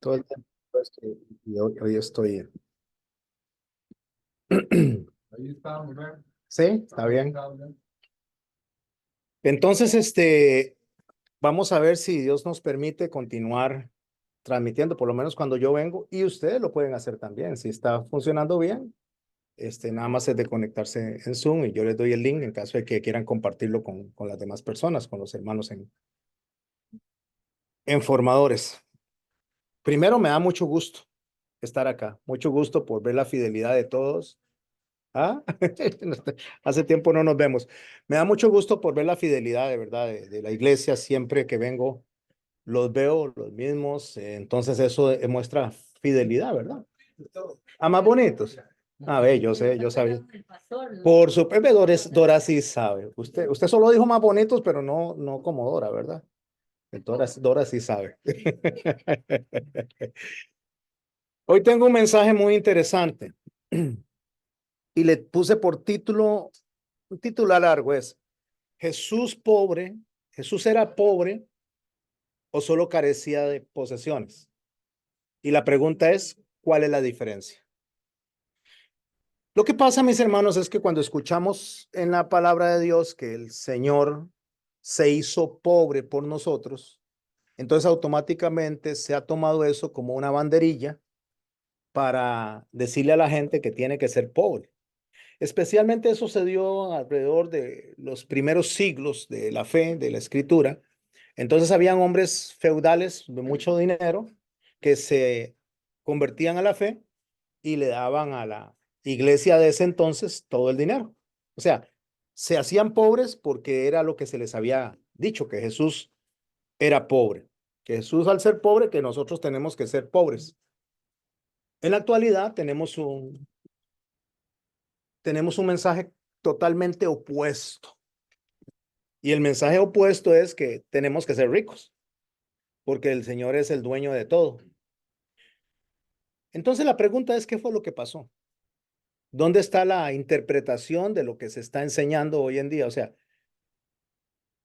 Todo el tiempo y hoy estoy. Ahí está, ¿verdad? Sí, está bien. Está bien. Entonces, vamos a ver si Dios nos permite continuar transmitiendo, por lo menos cuando yo vengo, y ustedes lo pueden hacer también. Si está funcionando bien, nada más es de conectarse en Zoom y yo les doy el link en caso de que quieran compartirlo con las demás personas, con los hermanos en formadores. Primero, me da mucho gusto estar acá, mucho gusto por ver la fidelidad de todos. ¿Ah? Hace tiempo no nos vemos. Me da mucho gusto por ver la fidelidad de verdad de la iglesia. Siempre que vengo, los veo los mismos. Entonces eso muestra fidelidad, ¿verdad? Ah, más bonitos. A ver, yo sé, yo sabía. Por su Pepe Dora sí sabe. Usted solo dijo más bonitos, pero no como Dora, ¿verdad? Dora sí sabe. Hoy tengo un mensaje muy interesante y le puse por título, un titular largo es Jesús pobre, Jesús era pobre o solo carecía de posesiones. Y la pregunta es, ¿cuál es la diferencia? Lo que pasa, mis hermanos, es que cuando escuchamos en la palabra de Dios que el Señor se hizo pobre por nosotros, entonces automáticamente se ha tomado eso como una banderilla para decirle a la gente que tiene que ser pobre. Especialmente eso se dio alrededor de los primeros siglos de la fe, de la escritura. Entonces habían hombres feudales de mucho dinero que se convertían a la fe y le daban a la iglesia de ese entonces todo el dinero. O sea, se hacían pobres porque era lo que se les había dicho, que Jesús era pobre. Que Jesús al ser pobre, que nosotros tenemos que ser pobres. En la actualidad tenemos un mensaje totalmente opuesto. Y el mensaje opuesto es que tenemos que ser ricos, porque el Señor es el dueño de todo. Entonces la pregunta es, ¿qué fue lo que pasó? ¿Dónde está la interpretación de lo que se está enseñando hoy en día? O sea,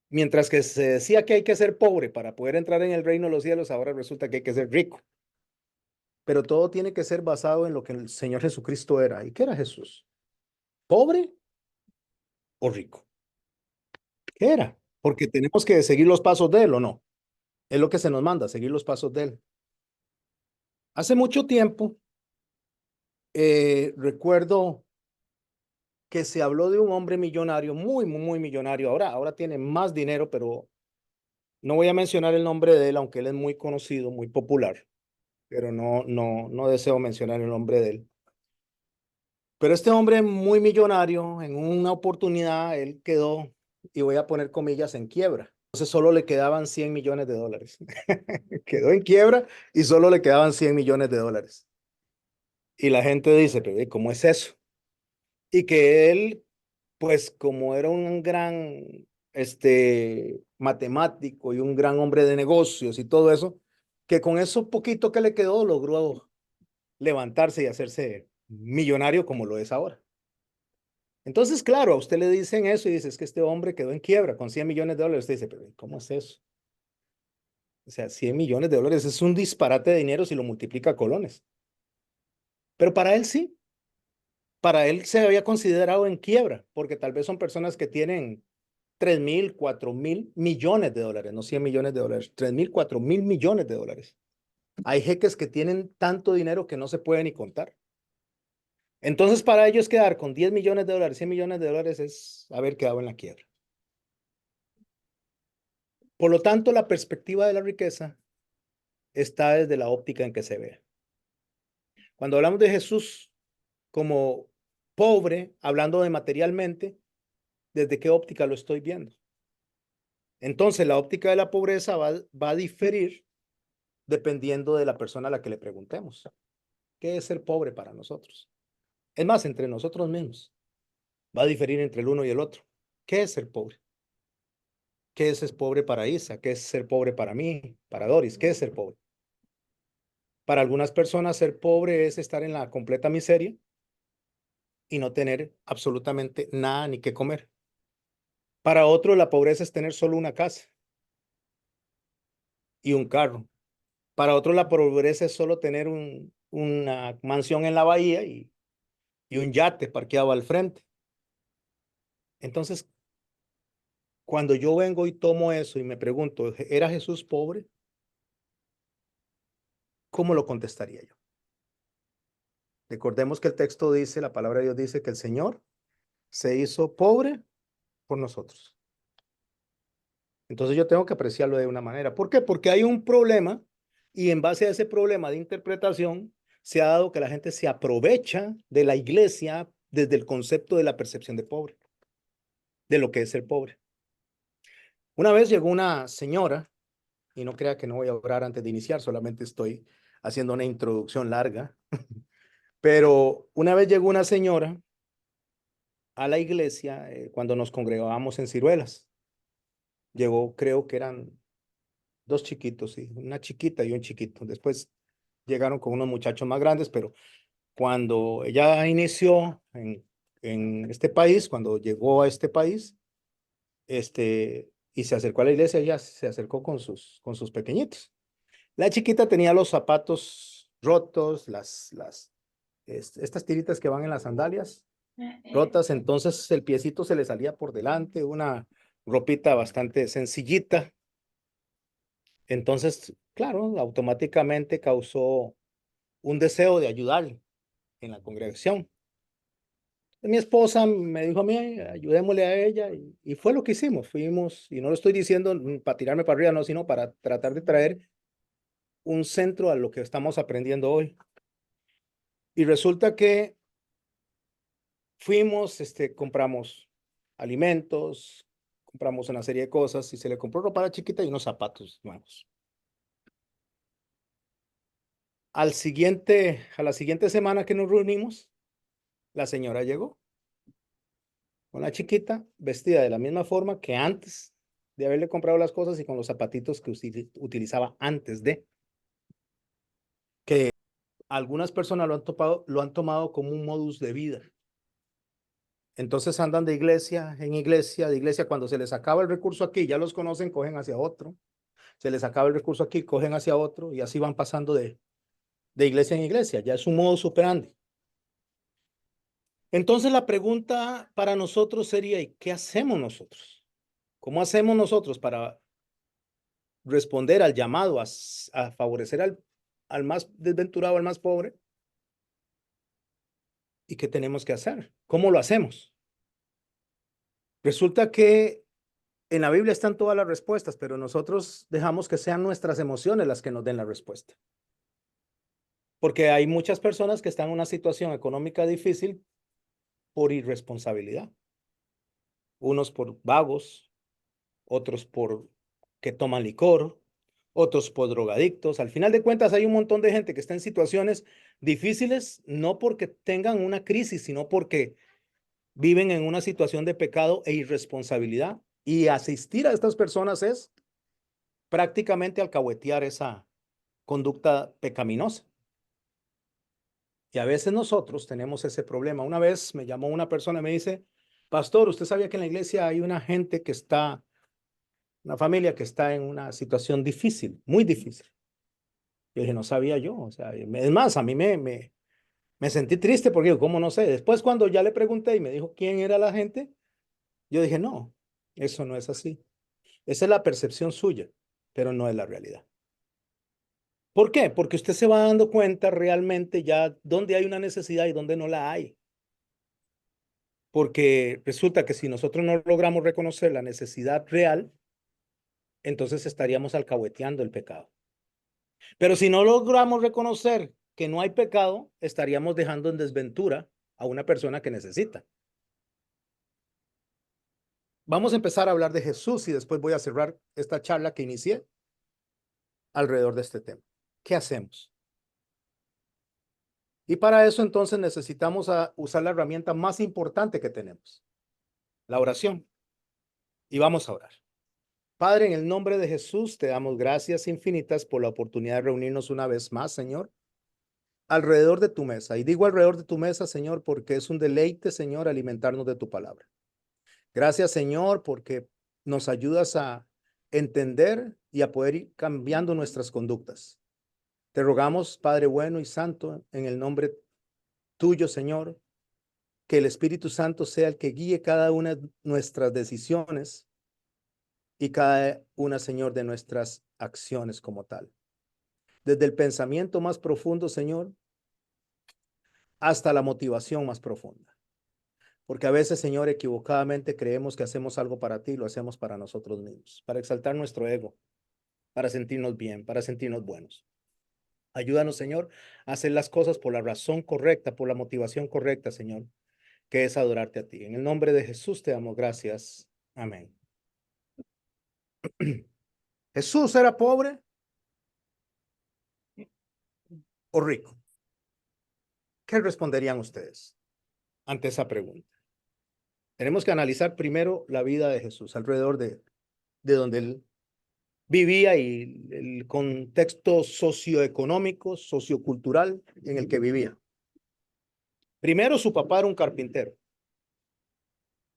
mientras que se decía que hay que ser pobre para poder entrar en el reino de los cielos, ahora resulta que hay que ser rico. Pero todo tiene que ser basado en lo que el Señor Jesucristo era. ¿Y qué era Jesús? ¿Pobre o rico? ¿Qué era? Porque tenemos que seguir los pasos de él o no. Es lo que se nos manda, seguir los pasos de él. Hace mucho tiempo, recuerdo que se habló de un hombre millonario, muy millonario. Ahora tiene más dinero, pero no voy a mencionar el nombre de él, aunque él es muy conocido, muy popular, pero no deseo mencionar el nombre de él. Pero este hombre muy millonario, en una oportunidad, él quedó, y voy a poner comillas, en quiebra. Entonces solo le quedaban 100 millones de dólares. Quedó en quiebra y solo le quedaban 100 millones de dólares. Y la gente dice, pero ¿cómo es eso? Y que él, pues como era un gran matemático y un gran hombre de negocios y todo eso, que con eso poquito que le quedó logró levantarse y hacerse millonario como lo es ahora. Entonces, claro, a usted le dicen eso y dice, es que este hombre quedó en quiebra con 100 millones de dólares. Usted dice, pero ¿cómo es eso? O sea, 100 millones de dólares es un disparate de dinero si lo multiplica a colones. Pero para él sí, para él se había considerado en quiebra, porque tal vez son personas que tienen 3.000, 4.000 millones de dólares, no 100 millones de dólares, 3.000, 4.000 millones de dólares. Hay jeques que tienen tanto dinero que no se puede ni contar. Entonces, para ellos quedar con 10 millones de dólares, 100 millones de dólares es haber quedado en la quiebra. Por lo tanto, la perspectiva de la riqueza está desde la óptica en que se ve. Cuando hablamos de Jesús como pobre, hablando de materialmente, ¿desde qué óptica lo estoy viendo? Entonces, la óptica de la pobreza va a diferir dependiendo de la persona a la que le preguntemos. ¿Qué es ser pobre para nosotros? Es más, entre nosotros mismos. Va a diferir entre el uno y el otro. ¿Qué es ser pobre? ¿Qué es ser pobre para Isa? ¿Qué es ser pobre para mí? Para Doris. ¿Qué es ser pobre? Para algunas personas ser pobre es estar en la completa miseria y no tener absolutamente nada ni qué comer. Para otros la pobreza es tener solo una casa y un carro Para otros la pobreza es solo tener una mansión en la bahía y un yate parqueado al frente. Entonces, cuando yo vengo y tomo eso y me pregunto, ¿era Jesús pobre? ¿Cómo lo contestaría yo? Recordemos que el texto dice, la palabra de Dios dice que el Señor se hizo pobre por nosotros. Entonces yo tengo que apreciarlo de una manera. ¿Por qué? Porque hay un problema y en base a ese problema de interpretación se ha dado que la gente se aprovecha de la iglesia desde el concepto de la percepción de pobre, de lo que es ser pobre. Una vez llegó una señora, y no crea que no voy a orar antes de iniciar, solamente estoy haciendo una introducción larga, pero una vez llegó una señora a la iglesia cuando nos congregábamos en Ciruelas. Llegó, creo que eran dos chiquitos, sí, una chiquita y un chiquito. Después llegaron con unos muchachos más grandes, pero cuando ella inició en este país, cuando llegó a este país, y se acercó a la iglesia, ella se acercó con sus pequeñitos. La chiquita tenía los zapatos rotos, estas tiritas que van en las sandalias rotas, entonces el piecito se le salía por delante, una ropita bastante sencillita. Entonces, claro, automáticamente causó un deseo de ayudar en la congregación. Mi esposa me dijo a mí, ayudémosle a ella, y fue lo que hicimos. Fuimos, y no lo estoy diciendo para tirarme para arriba, no, sino para tratar de traer un centro a lo que estamos aprendiendo hoy. Y resulta que fuimos, compramos alimentos, compramos una serie de cosas, y se le compró ropa a la chiquita y unos zapatos nuevos. A la siguiente semana que nos reunimos, la señora llegó con la chiquita vestida de la misma forma que antes de haberle comprado las cosas y con los zapatitos que utilizaba antes de. Que algunas personas lo han tomado como un modus de vida. Entonces andan de iglesia en iglesia, de iglesia. Cuando se les acaba el recurso aquí, ya los conocen, cogen hacia otro. Se les acaba el recurso aquí, cogen hacia otro y así van pasando de iglesia en iglesia. Ya es un modus operandi. Entonces la pregunta para nosotros sería, ¿y qué hacemos nosotros? ¿Cómo hacemos nosotros para responder al llamado a favorecer al más desventurado, al más pobre? ¿Y qué tenemos que hacer? ¿Cómo lo hacemos? Resulta que en la Biblia están todas las respuestas, pero nosotros dejamos que sean nuestras emociones las que nos den la respuesta. Porque hay muchas personas que están en una situación económica difícil por irresponsabilidad. Unos por vagos, otros por que toman licor, otros por drogadictos. Al final de cuentas, hay un montón de gente que está en situaciones difíciles, no porque tengan una crisis, sino porque viven en una situación de pecado e irresponsabilidad. Y asistir a estas personas es prácticamente alcahuetear esa conducta pecaminosa. Y a veces nosotros tenemos ese problema. Una vez me llamó una persona y me dice, pastor, ¿usted sabía que en la iglesia hay una gente que está, una familia que está en una situación difícil, muy difícil? Yo dije, no sabía yo. O sea, es más, a mí me sentí triste porque, ¿cómo no sé? Después cuando ya le pregunté y me dijo quién era la gente, yo dije, no, eso no es así. Esa es la percepción suya, pero no es la realidad. ¿Por qué? Porque usted se va dando cuenta realmente ya dónde hay una necesidad y dónde no la hay. Porque resulta que si nosotros no logramos reconocer la necesidad real, entonces estaríamos alcahueteando el pecado. Pero si no logramos reconocer que no hay pecado, estaríamos dejando en desventura a una persona que necesita. Vamos a empezar a hablar de Jesús y después voy a cerrar esta charla que inicié alrededor de este tema. ¿Qué hacemos? Y para eso entonces necesitamos usar la herramienta más importante que tenemos, la oración. Y vamos a orar. Padre, en el nombre de Jesús, te damos gracias infinitas por la oportunidad de reunirnos una vez más, Señor, alrededor de tu mesa. Y digo alrededor de tu mesa, Señor, porque es un deleite, Señor, alimentarnos de tu palabra. Gracias, Señor, porque nos ayudas a entender y a poder ir cambiando nuestras conductas. Te rogamos, Padre bueno y santo, en el nombre tuyo, Señor, que el Espíritu Santo sea el que guíe cada una de nuestras decisiones y cada una, Señor, de nuestras acciones como tal. Desde el pensamiento más profundo, Señor, hasta la motivación más profunda. Porque a veces, Señor, equivocadamente creemos que hacemos algo para ti y lo hacemos para nosotros mismos, para exaltar nuestro ego, para sentirnos bien, para sentirnos buenos. Ayúdanos, Señor, a hacer las cosas por la razón correcta, por la motivación correcta, Señor, que es adorarte a ti. En el nombre de Jesús te damos gracias. Amén. ¿Jesús era pobre o rico? ¿Qué responderían ustedes ante esa pregunta? Tenemos que analizar primero la vida de Jesús alrededor de donde él vivía y el contexto socioeconómico, sociocultural en el que vivía. Primero, su papá era un carpintero.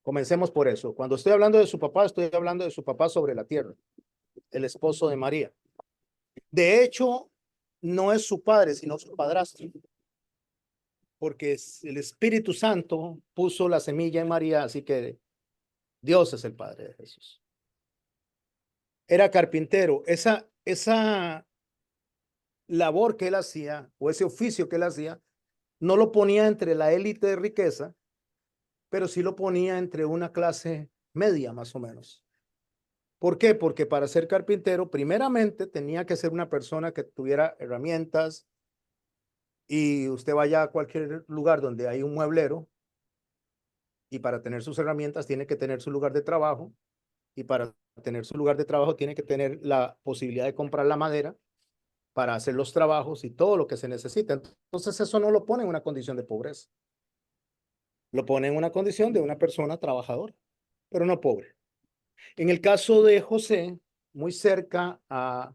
Comencemos por eso. Cuando estoy hablando de su papá, estoy hablando de su papá sobre la tierra, el esposo de María. De hecho, no es su padre, sino su padrastro, porque el Espíritu Santo puso la semilla en María, así que Dios es el padre de Jesús. Era carpintero. Esa labor que él hacía, o ese oficio que él hacía, no lo ponía entre la élite de riqueza, pero sí lo ponía entre una clase media, más o menos. ¿Por qué? Porque para ser carpintero, primeramente tenía que ser una persona que tuviera herramientas, y usted vaya a cualquier lugar donde hay un mueblero, y para tener sus herramientas tiene que tener su lugar de trabajo, y para tener su lugar de trabajo tiene que tener la posibilidad de comprar la madera para hacer los trabajos y todo lo que se necesita. Entonces eso no lo pone en una condición de pobreza, lo pone en una condición de una persona trabajadora, pero no pobre. En el caso de José, muy cerca, a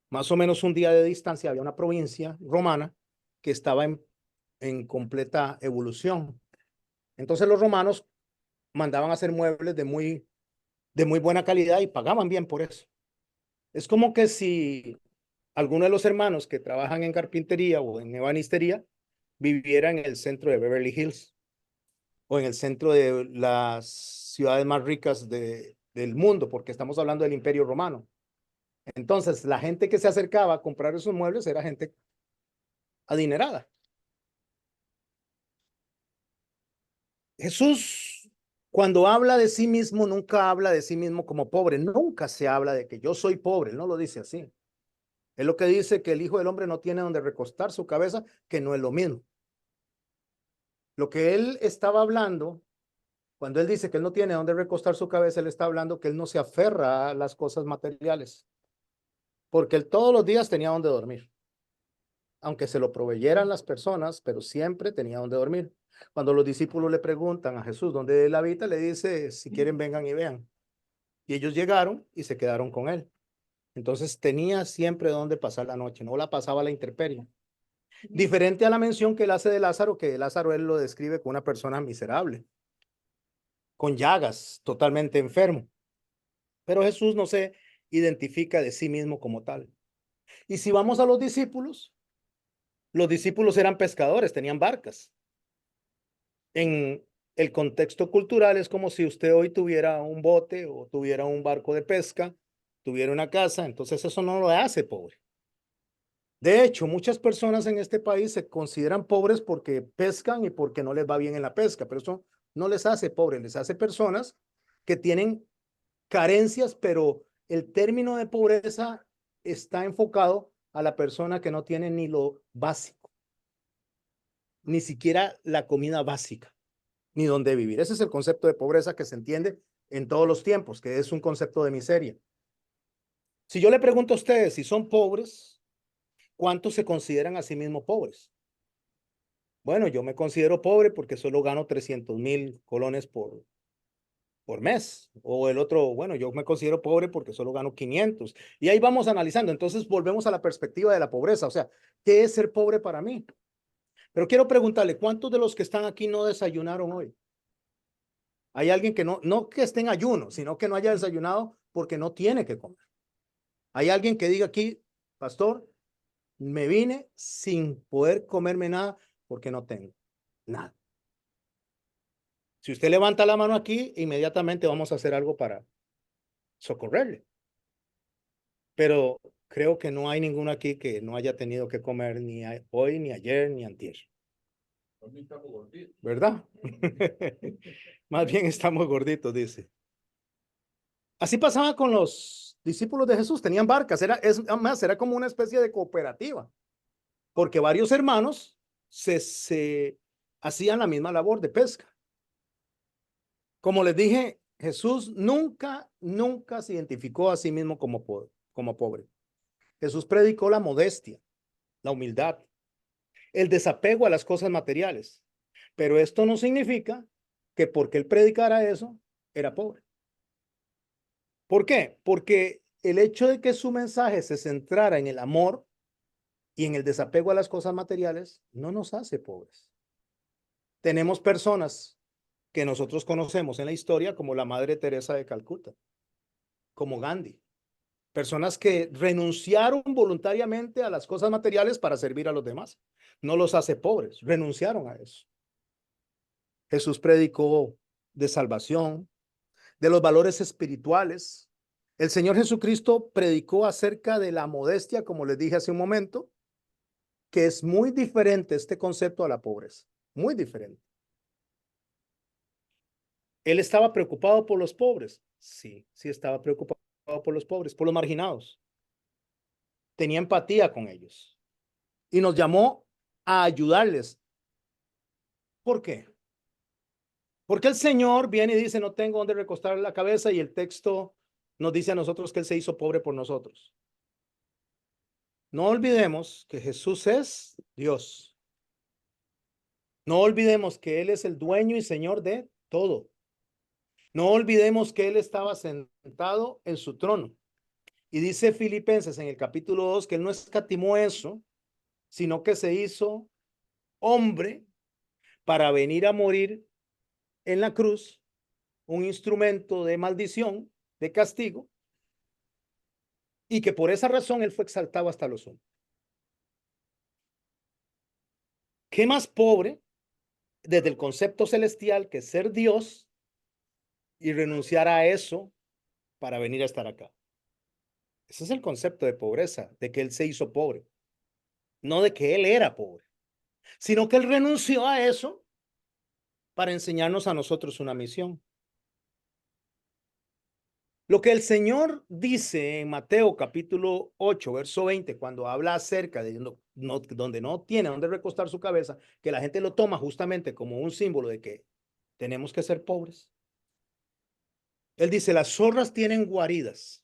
más o menos un día de distancia, había una provincia romana que estaba en completa evolución. Entonces los romanos mandaban a hacer muebles de muy buena calidad y pagaban bien por eso. Es como que si alguno de los hermanos que trabajan en carpintería o en ebanistería viviera en el centro de Beverly Hills o en el centro de las ciudades más ricas del mundo, porque estamos hablando del Imperio Romano. Entonces, la gente que se acercaba a comprar esos muebles era gente adinerada. Jesús, cuando habla de sí mismo, nunca habla de sí mismo como pobre, nunca se habla de que yo soy pobre, no lo dice así. Es lo que dice que el Hijo del Hombre no tiene donde recostar su cabeza, que no es lo mismo. Lo que él estaba hablando, cuando él dice que él no tiene donde recostar su cabeza, él está hablando que él no se aferra a las cosas materiales, porque él todos los días tenía donde dormir, aunque se lo proveyeran las personas, pero siempre tenía donde dormir. Cuando los discípulos le preguntan a Jesús dónde él habita, le dice, si quieren vengan y vean. Y ellos llegaron y se quedaron con él. Entonces tenía siempre donde pasar la noche, no la pasaba a la intemperie. Diferente a la mención que él hace de Lázaro, que Lázaro él lo describe como una persona miserable, con llagas, totalmente enfermo. Pero Jesús no se identifica de sí mismo como tal. Y si vamos a los discípulos eran pescadores, tenían barcas. En el contexto cultural es como si usted hoy tuviera un bote o tuviera un barco de pesca, tuviera una casa, entonces eso no lo hace pobre. De hecho, muchas personas en este país se consideran pobres porque pescan y porque no les va bien en la pesca, pero eso no les hace pobres, les hace personas que tienen carencias, pero el término de pobreza está enfocado a la persona que no tiene ni lo básico, ni siquiera la comida básica, ni dónde vivir. Ese es el concepto de pobreza que se entiende en todos los tiempos, que es un concepto de miseria. Si yo le pregunto a ustedes si son pobres, ¿cuántos se consideran a sí mismos pobres? Bueno, yo me considero pobre porque solo gano 300,000 colones por mes. O el otro, bueno, yo me considero pobre porque solo gano 500. Y ahí vamos analizando. Entonces volvemos a la perspectiva de la pobreza. O sea, ¿qué es ser pobre para mí? Pero quiero preguntarle, ¿cuántos de los que están aquí no desayunaron hoy? Hay alguien que no que esté en ayuno, sino que no haya desayunado porque no tiene que comer. Hay alguien que diga aquí, pastor, me vine sin poder comerme nada porque no tengo nada. Si usted levanta la mano aquí, inmediatamente vamos a hacer algo para socorrerle. Pero creo que no hay ninguno aquí que no haya tenido que comer ni hoy, ni ayer, ni antier. ¿Verdad? Más bien estamos gorditos, dice. Así pasaba con los discípulos de Jesús. Tenían barcas. Era como una especie de cooperativa. Porque varios hermanos se hacían la misma labor de pesca. Como les dije, Jesús nunca se identificó a sí mismo como pobre. Jesús predicó la modestia, la humildad, el desapego a las cosas materiales. Pero esto no significa que porque él predicara eso, era pobre. ¿Por qué? Porque el hecho de que su mensaje se centrara en el amor y en el desapego a las cosas materiales no nos hace pobres. Tenemos personas que nosotros conocemos en la historia como la Madre Teresa de Calcuta, como Gandhi, personas que renunciaron voluntariamente a las cosas materiales para servir a los demás. No los hace pobres, renunciaron a eso. Jesús predicó de salvación, de los valores espirituales. El Señor Jesucristo predicó acerca de la modestia, como les dije hace un momento, que es muy diferente este concepto a la pobreza, muy diferente. ¿Él estaba preocupado por los pobres? Sí, sí estaba preocupado por los pobres, por los marginados. Tenía empatía con ellos y nos llamó a ayudarles. ¿Por qué? Porque el Señor viene y dice, no tengo dónde recostar la cabeza, y el texto nos dice a nosotros que Él se hizo pobre por nosotros. No olvidemos que Jesús es Dios. No olvidemos que Él es el dueño y Señor de todo. No olvidemos que Él estaba sentado en su trono. Y dice Filipenses en el capítulo 2 que Él no escatimó eso, sino que se hizo hombre para venir a morir en la cruz, un instrumento de maldición, de castigo, y que por esa razón Él fue exaltado hasta lo sumo. ¿Qué más pobre desde el concepto celestial que ser Dios y renunciar a eso para venir a estar acá? Ese es el concepto de pobreza, de que Él se hizo pobre. No de que Él era pobre, sino que Él renunció a eso para enseñarnos a nosotros una misión. Lo que el Señor dice en Mateo capítulo 8, verso 20, cuando habla acerca de donde no tiene donde recostar su cabeza, que la gente lo toma justamente como un símbolo de que tenemos que ser pobres. Él dice, las zorras tienen guaridas,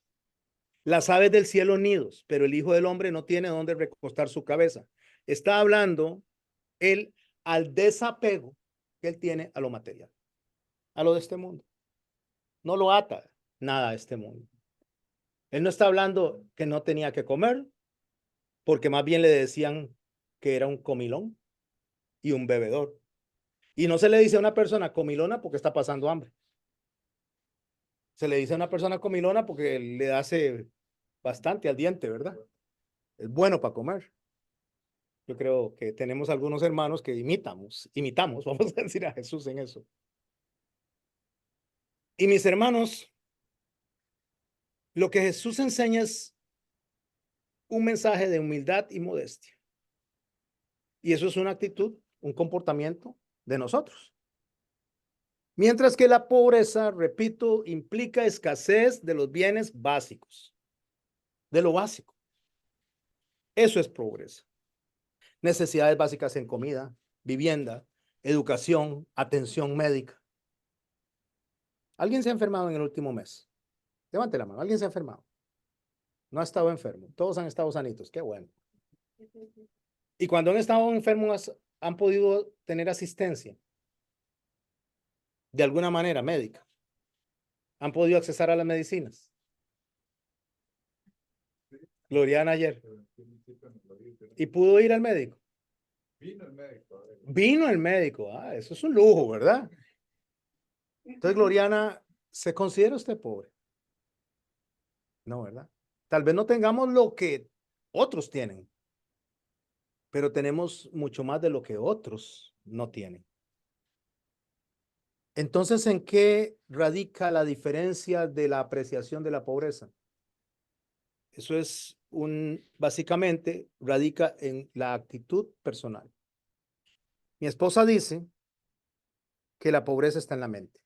las aves del cielo nidos, pero el Hijo del Hombre no tiene donde recostar su cabeza. Está hablando él al desapego que él tiene a lo material, a lo de este mundo. No lo ata nada a este mundo. Él no está hablando que no tenía que comer, porque más bien le decían que era un comilón y un bebedor. Y no se le dice a una persona comilona porque está pasando hambre. Se le dice a una persona comilona porque le hace bastante al diente, ¿verdad? Es bueno para comer. Yo creo que tenemos algunos hermanos que imitamos, vamos a decir, a Jesús en eso. Y mis hermanos, lo que Jesús enseña es un mensaje de humildad y modestia. Y eso es una actitud, un comportamiento de nosotros. Mientras que la pobreza, repito, implica escasez de los bienes básicos, de lo básico. Eso es pobreza. Necesidades básicas en comida, vivienda, educación, atención médica. ¿Alguien se ha enfermado en el último mes? Levante la mano. ¿Alguien se ha enfermado? No ha estado enfermo. Todos han estado sanitos. Qué bueno. Y cuando han estado enfermos, han podido tener asistencia de alguna manera médica. Han podido accesar a las medicinas. Gloriana ayer. ¿Y pudo ir al médico? Vino el médico. Vino el médico. Ah, eso es un lujo, ¿verdad? Entonces, Gloriana, ¿se considera usted pobre? No, ¿verdad? Tal vez no tengamos lo que otros tienen, pero tenemos mucho más de lo que otros no tienen. Entonces, ¿en qué radica la diferencia de la apreciación de la pobreza? Eso es básicamente radica en la actitud personal. Mi esposa dice que la pobreza está en la mente.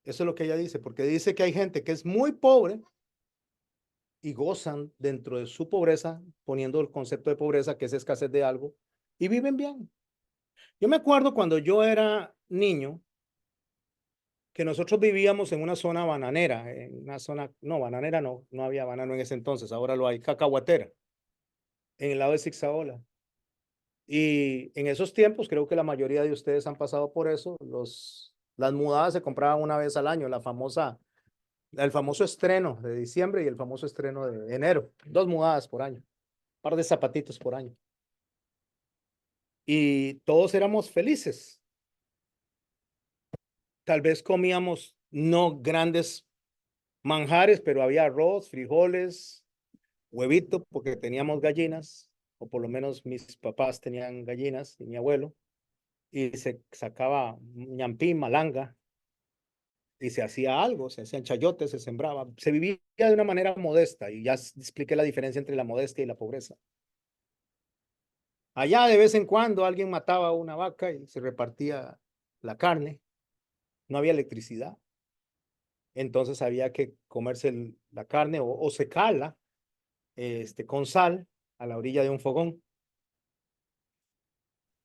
Eso es lo que ella dice, porque dice que hay gente que es muy pobre y gozan dentro de su pobreza, poniendo el concepto de pobreza, que es escasez de algo, y viven bien. Yo me acuerdo cuando yo era niño, que nosotros vivíamos en una zona bananera, en una zona, no, bananera no había banano en ese entonces, ahora lo hay, cacahuatera, en el lado de Zigzaola. Y en esos tiempos, creo que la mayoría de ustedes han pasado por eso, las mudadas se compraban una vez al año, el famoso estreno de diciembre y el famoso estreno de enero, 2 mudadas por año, un par de zapatitos por año. Y todos éramos felices. Tal vez comíamos no grandes manjares, pero había arroz, frijoles, huevito, porque teníamos gallinas, o por lo menos mis papás tenían gallinas y mi abuelo, y se sacaba ñampí, malanga, y se hacía algo, se hacían chayotes, se sembraba, se vivía de una manera modesta, y ya expliqué la diferencia entre la modestia y la pobreza. Allá de vez en cuando alguien mataba una vaca y se repartía la carne, no había electricidad, entonces había que comerse la carne o secarla con sal a la orilla de un fogón.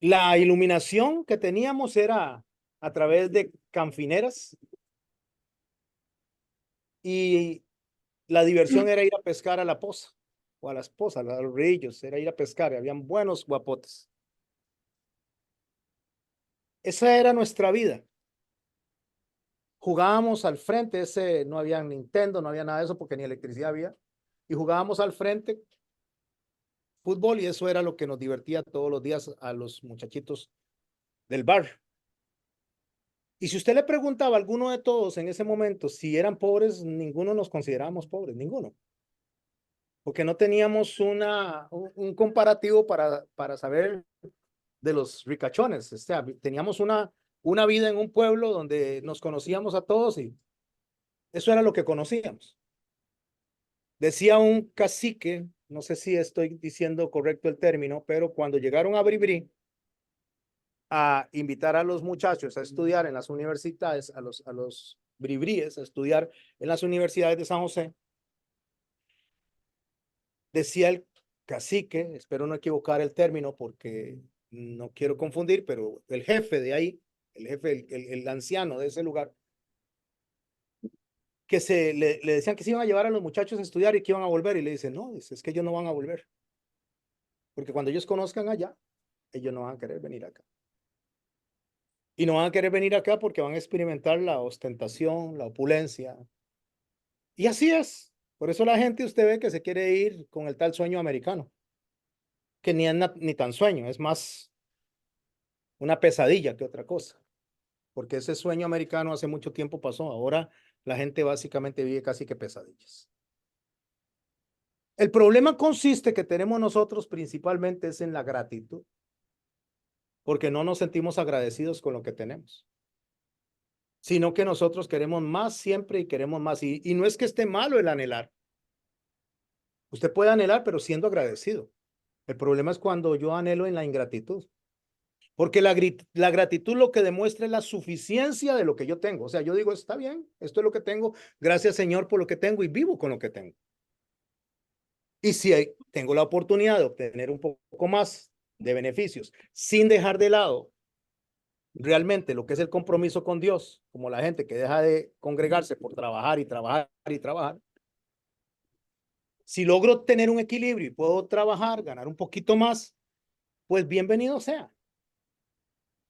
La iluminación que teníamos era a través de canfineras y la diversión era ir a pescar a la poza o a las pozas, a los ríos, era ir a pescar, habían buenos guapotes. Esa era nuestra vida. Jugábamos al frente, no había Nintendo, no había nada de eso porque ni electricidad había, y jugábamos al frente fútbol y eso era lo que nos divertía todos los días a los muchachitos del bar. Y si usted le preguntaba a alguno de todos en ese momento si eran pobres, ninguno nos considerábamos pobres, ninguno. Porque no teníamos un comparativo para saber de los ricachones. O sea, teníamos una vida en un pueblo donde nos conocíamos a todos y eso era lo que conocíamos. Decía un cacique, no sé si estoy diciendo correcto el término, pero cuando llegaron a Bribri a invitar a los muchachos a estudiar en las universidades, a los bribríes a estudiar en las universidades de San José, decía el cacique, espero no equivocar el término porque no quiero confundir, pero el jefe de ahí, el jefe, el anciano de ese lugar, que le decían que se iban a llevar a los muchachos a estudiar y que iban a volver, y le dice, no, dice, es que ellos no van a volver, porque cuando ellos conozcan allá, ellos no van a querer venir acá. Y no van a querer venir acá porque van a experimentar la ostentación, la opulencia. Y así es. Por eso la gente usted ve que se quiere ir con el tal sueño americano, que ni es ni tan sueño, es más una pesadilla que otra cosa. Porque ese sueño americano hace mucho tiempo pasó. Ahora la gente básicamente vive casi que pesadillas. El problema consiste que tenemos nosotros principalmente es en la gratitud, porque no nos sentimos agradecidos con lo que tenemos, sino que nosotros queremos más siempre y queremos más. Y no es que esté malo el anhelar. Usted puede anhelar, pero siendo agradecido. El problema es cuando yo anhelo en la ingratitud. Porque la gratitud lo que demuestra es la suficiencia de lo que yo tengo. O sea, yo digo, está bien, esto es lo que tengo. Gracias, Señor, por lo que tengo y vivo con lo que tengo. Y si tengo la oportunidad de obtener un poco más de beneficios sin dejar de lado realmente lo que es el compromiso con Dios, como la gente que deja de congregarse por trabajar y trabajar y trabajar, si logro tener un equilibrio y puedo trabajar, ganar un poquito más, pues bienvenido sea.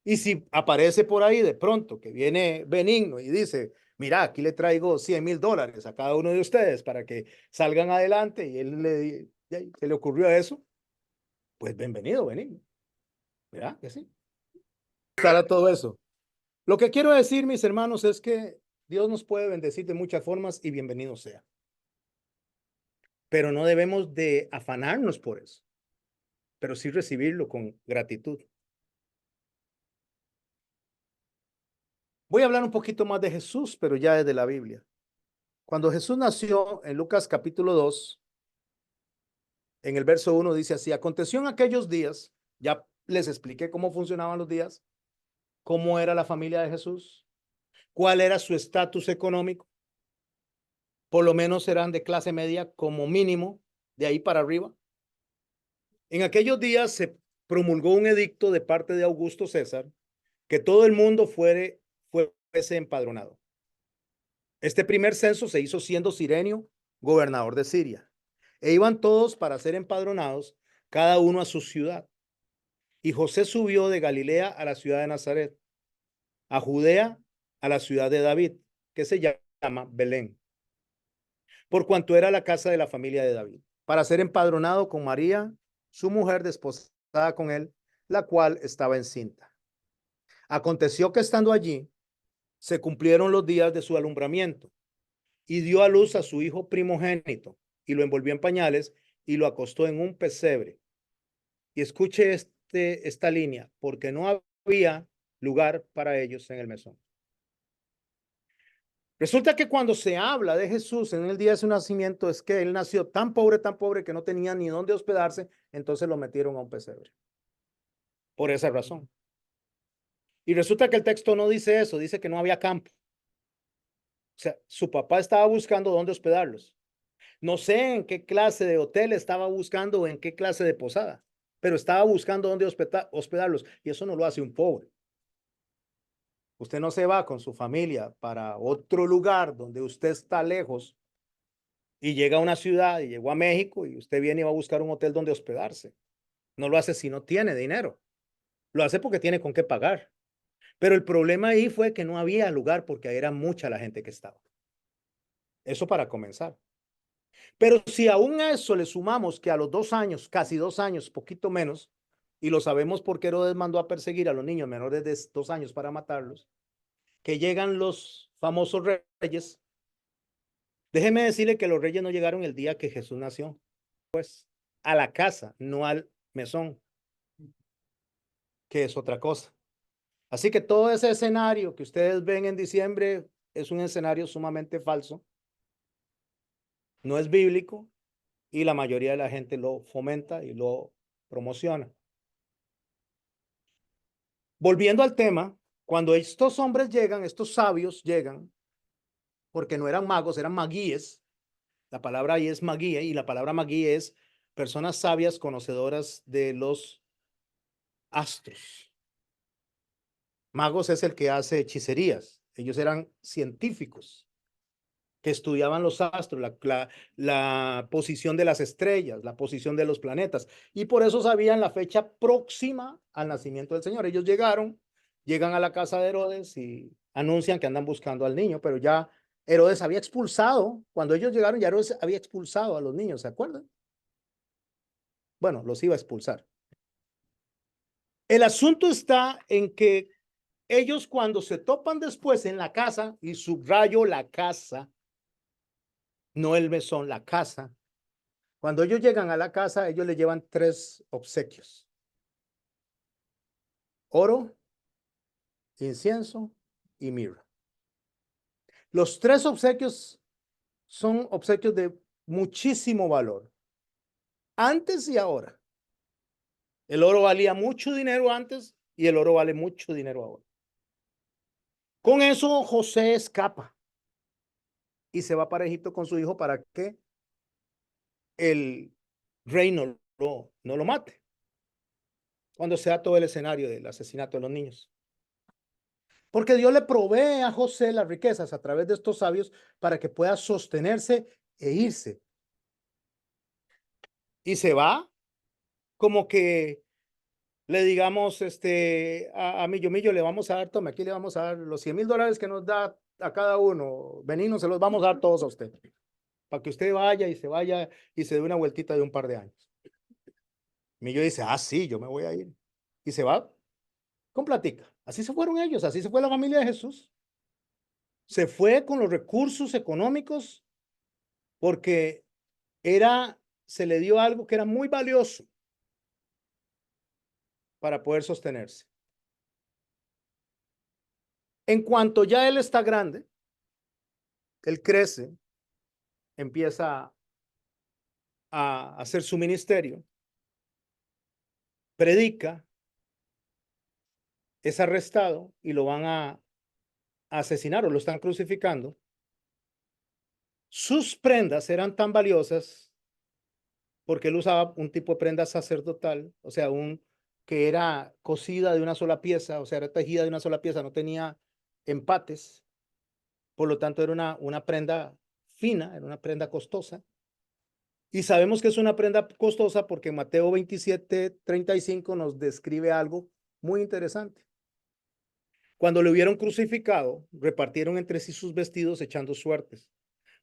Y si aparece por ahí de pronto que viene benigno y dice, mira, aquí le traigo $100,000 a cada uno de ustedes para que salgan adelante y se le ocurrió eso, pues bienvenido, benigno. ¿Verdad que sí? Para todo eso. Lo que quiero decir, mis hermanos, es que Dios nos puede bendecir de muchas formas y bienvenido sea. Pero no debemos de afanarnos por eso. pero sí recibirlo con gratitud. Voy a hablar un poquito más de Jesús, pero ya desde la Biblia. Cuando Jesús nació en Lucas capítulo 2, en el verso 1 dice así: aconteció en aquellos días, ya les expliqué cómo funcionaban los días, cómo era la familia de Jesús, cuál era su estatus económico. Por lo menos eran de clase media como mínimo, de ahí para arriba. En aquellos días se promulgó un edicto de parte de Augusto César que todo el mundo fuese empadronado. Este primer censo se hizo siendo Cirenio gobernador de Siria. E iban todos para ser empadronados, cada uno a su ciudad. Y José subió de Galilea a la ciudad de Nazaret, a Judea, a la ciudad de David, que se llama Belén, por cuanto era la casa de la familia de David, para ser empadronado con María, su mujer desposada con él, la cual estaba encinta. Aconteció que estando allí, se cumplieron los días de su alumbramiento, y dio a luz a su hijo primogénito, y lo envolvió en pañales, y lo acostó en un pesebre. Y escuche esta línea, porque no había lugar para ellos en el mesón. Resulta que cuando se habla de Jesús en el día de su nacimiento, es que él nació tan pobre, que no tenía ni dónde hospedarse, entonces lo metieron a un pesebre. Por esa razón. Y resulta que el texto no dice eso, dice que no había campo. O sea, su papá estaba buscando dónde hospedarlos. No sé en qué clase de hotel estaba buscando o en qué clase de posada, pero estaba buscando dónde hospedarlos, y eso no lo hace un pobre. Usted no se va con su familia para otro lugar donde usted está lejos y llega a una ciudad y llegó a México y usted viene y va a buscar un hotel donde hospedarse. No lo hace si no tiene dinero. Lo hace porque tiene con qué pagar. Pero el problema ahí fue que no había lugar porque era mucha la gente que estaba. Eso para comenzar. Pero si aún a eso le sumamos que a los 2 años, casi 2 años, poquito menos, y lo sabemos porque Herodes mandó a perseguir a los niños menores de 2 años para matarlos, que llegan los famosos reyes. Déjeme decirle que los reyes no llegaron el día que Jesús nació, pues a la casa, no al mesón, que es otra cosa. Así que todo ese escenario que ustedes ven en diciembre es un escenario sumamente falso, no es bíblico, y la mayoría de la gente lo fomenta y lo promociona. Volviendo al tema, cuando estos hombres llegan, estos sabios llegan, porque no eran magos, eran maguíes. La palabra ahí es maguía, y la palabra maguía es personas sabias, conocedoras de los astros. Magos es el que hace hechicerías. Ellos eran científicos que estudiaban los astros, la posición de las estrellas, la posición de los planetas, y por eso sabían la fecha próxima al nacimiento del Señor. Ellos llegan a la casa de Herodes y anuncian que andan buscando al niño, pero ya Herodes había expulsado, cuando ellos llegaron, ya Herodes había expulsado a los niños, ¿se acuerdan? Bueno, los iba a expulsar. El asunto está en que ellos, cuando se topan después en la casa, y subrayo la casa, no el mesón, la casa, cuando ellos llegan a la casa, ellos le llevan 3 obsequios: oro, incienso y mirra. Los 3 obsequios son obsequios de muchísimo valor, antes y ahora. El oro valía mucho dinero antes y el oro vale mucho dinero ahora. Con eso José escapa y se va para Egipto con su hijo para que el rey no lo mate cuando sea todo el escenario del asesinato de los niños. Porque Dios le provee a José las riquezas a través de estos sabios para que pueda sostenerse e irse. Y se va como que le digamos a Millo, le vamos a dar, tome, aquí le vamos a dar los $100,000 que nos da a cada uno. Veninos, se los vamos a dar todos a usted, para que usted vaya y se vaya y se dé una vueltita de un par de años. Millo dice, sí, yo me voy a ir. Y se va con platica. Así se fueron ellos, así se fue la familia de Jesús. Se fue con los recursos económicos porque se le dio algo que era muy valioso. para poder sostenerse. En cuanto ya él está grande, él crece, empieza a hacer su ministerio, predica, es arrestado y lo van a asesinar o lo están crucificando. Sus prendas eran tan valiosas porque él usaba un tipo de prenda sacerdotal, o sea, que era cosida de una sola pieza, o sea, era tejida de una sola pieza, no tenía empates, por lo tanto era una prenda fina, era una prenda costosa. Y sabemos que es una prenda costosa porque Mateo 27:35 nos describe algo muy interesante. Cuando le hubieron crucificado, repartieron entre sí sus vestidos echando suertes.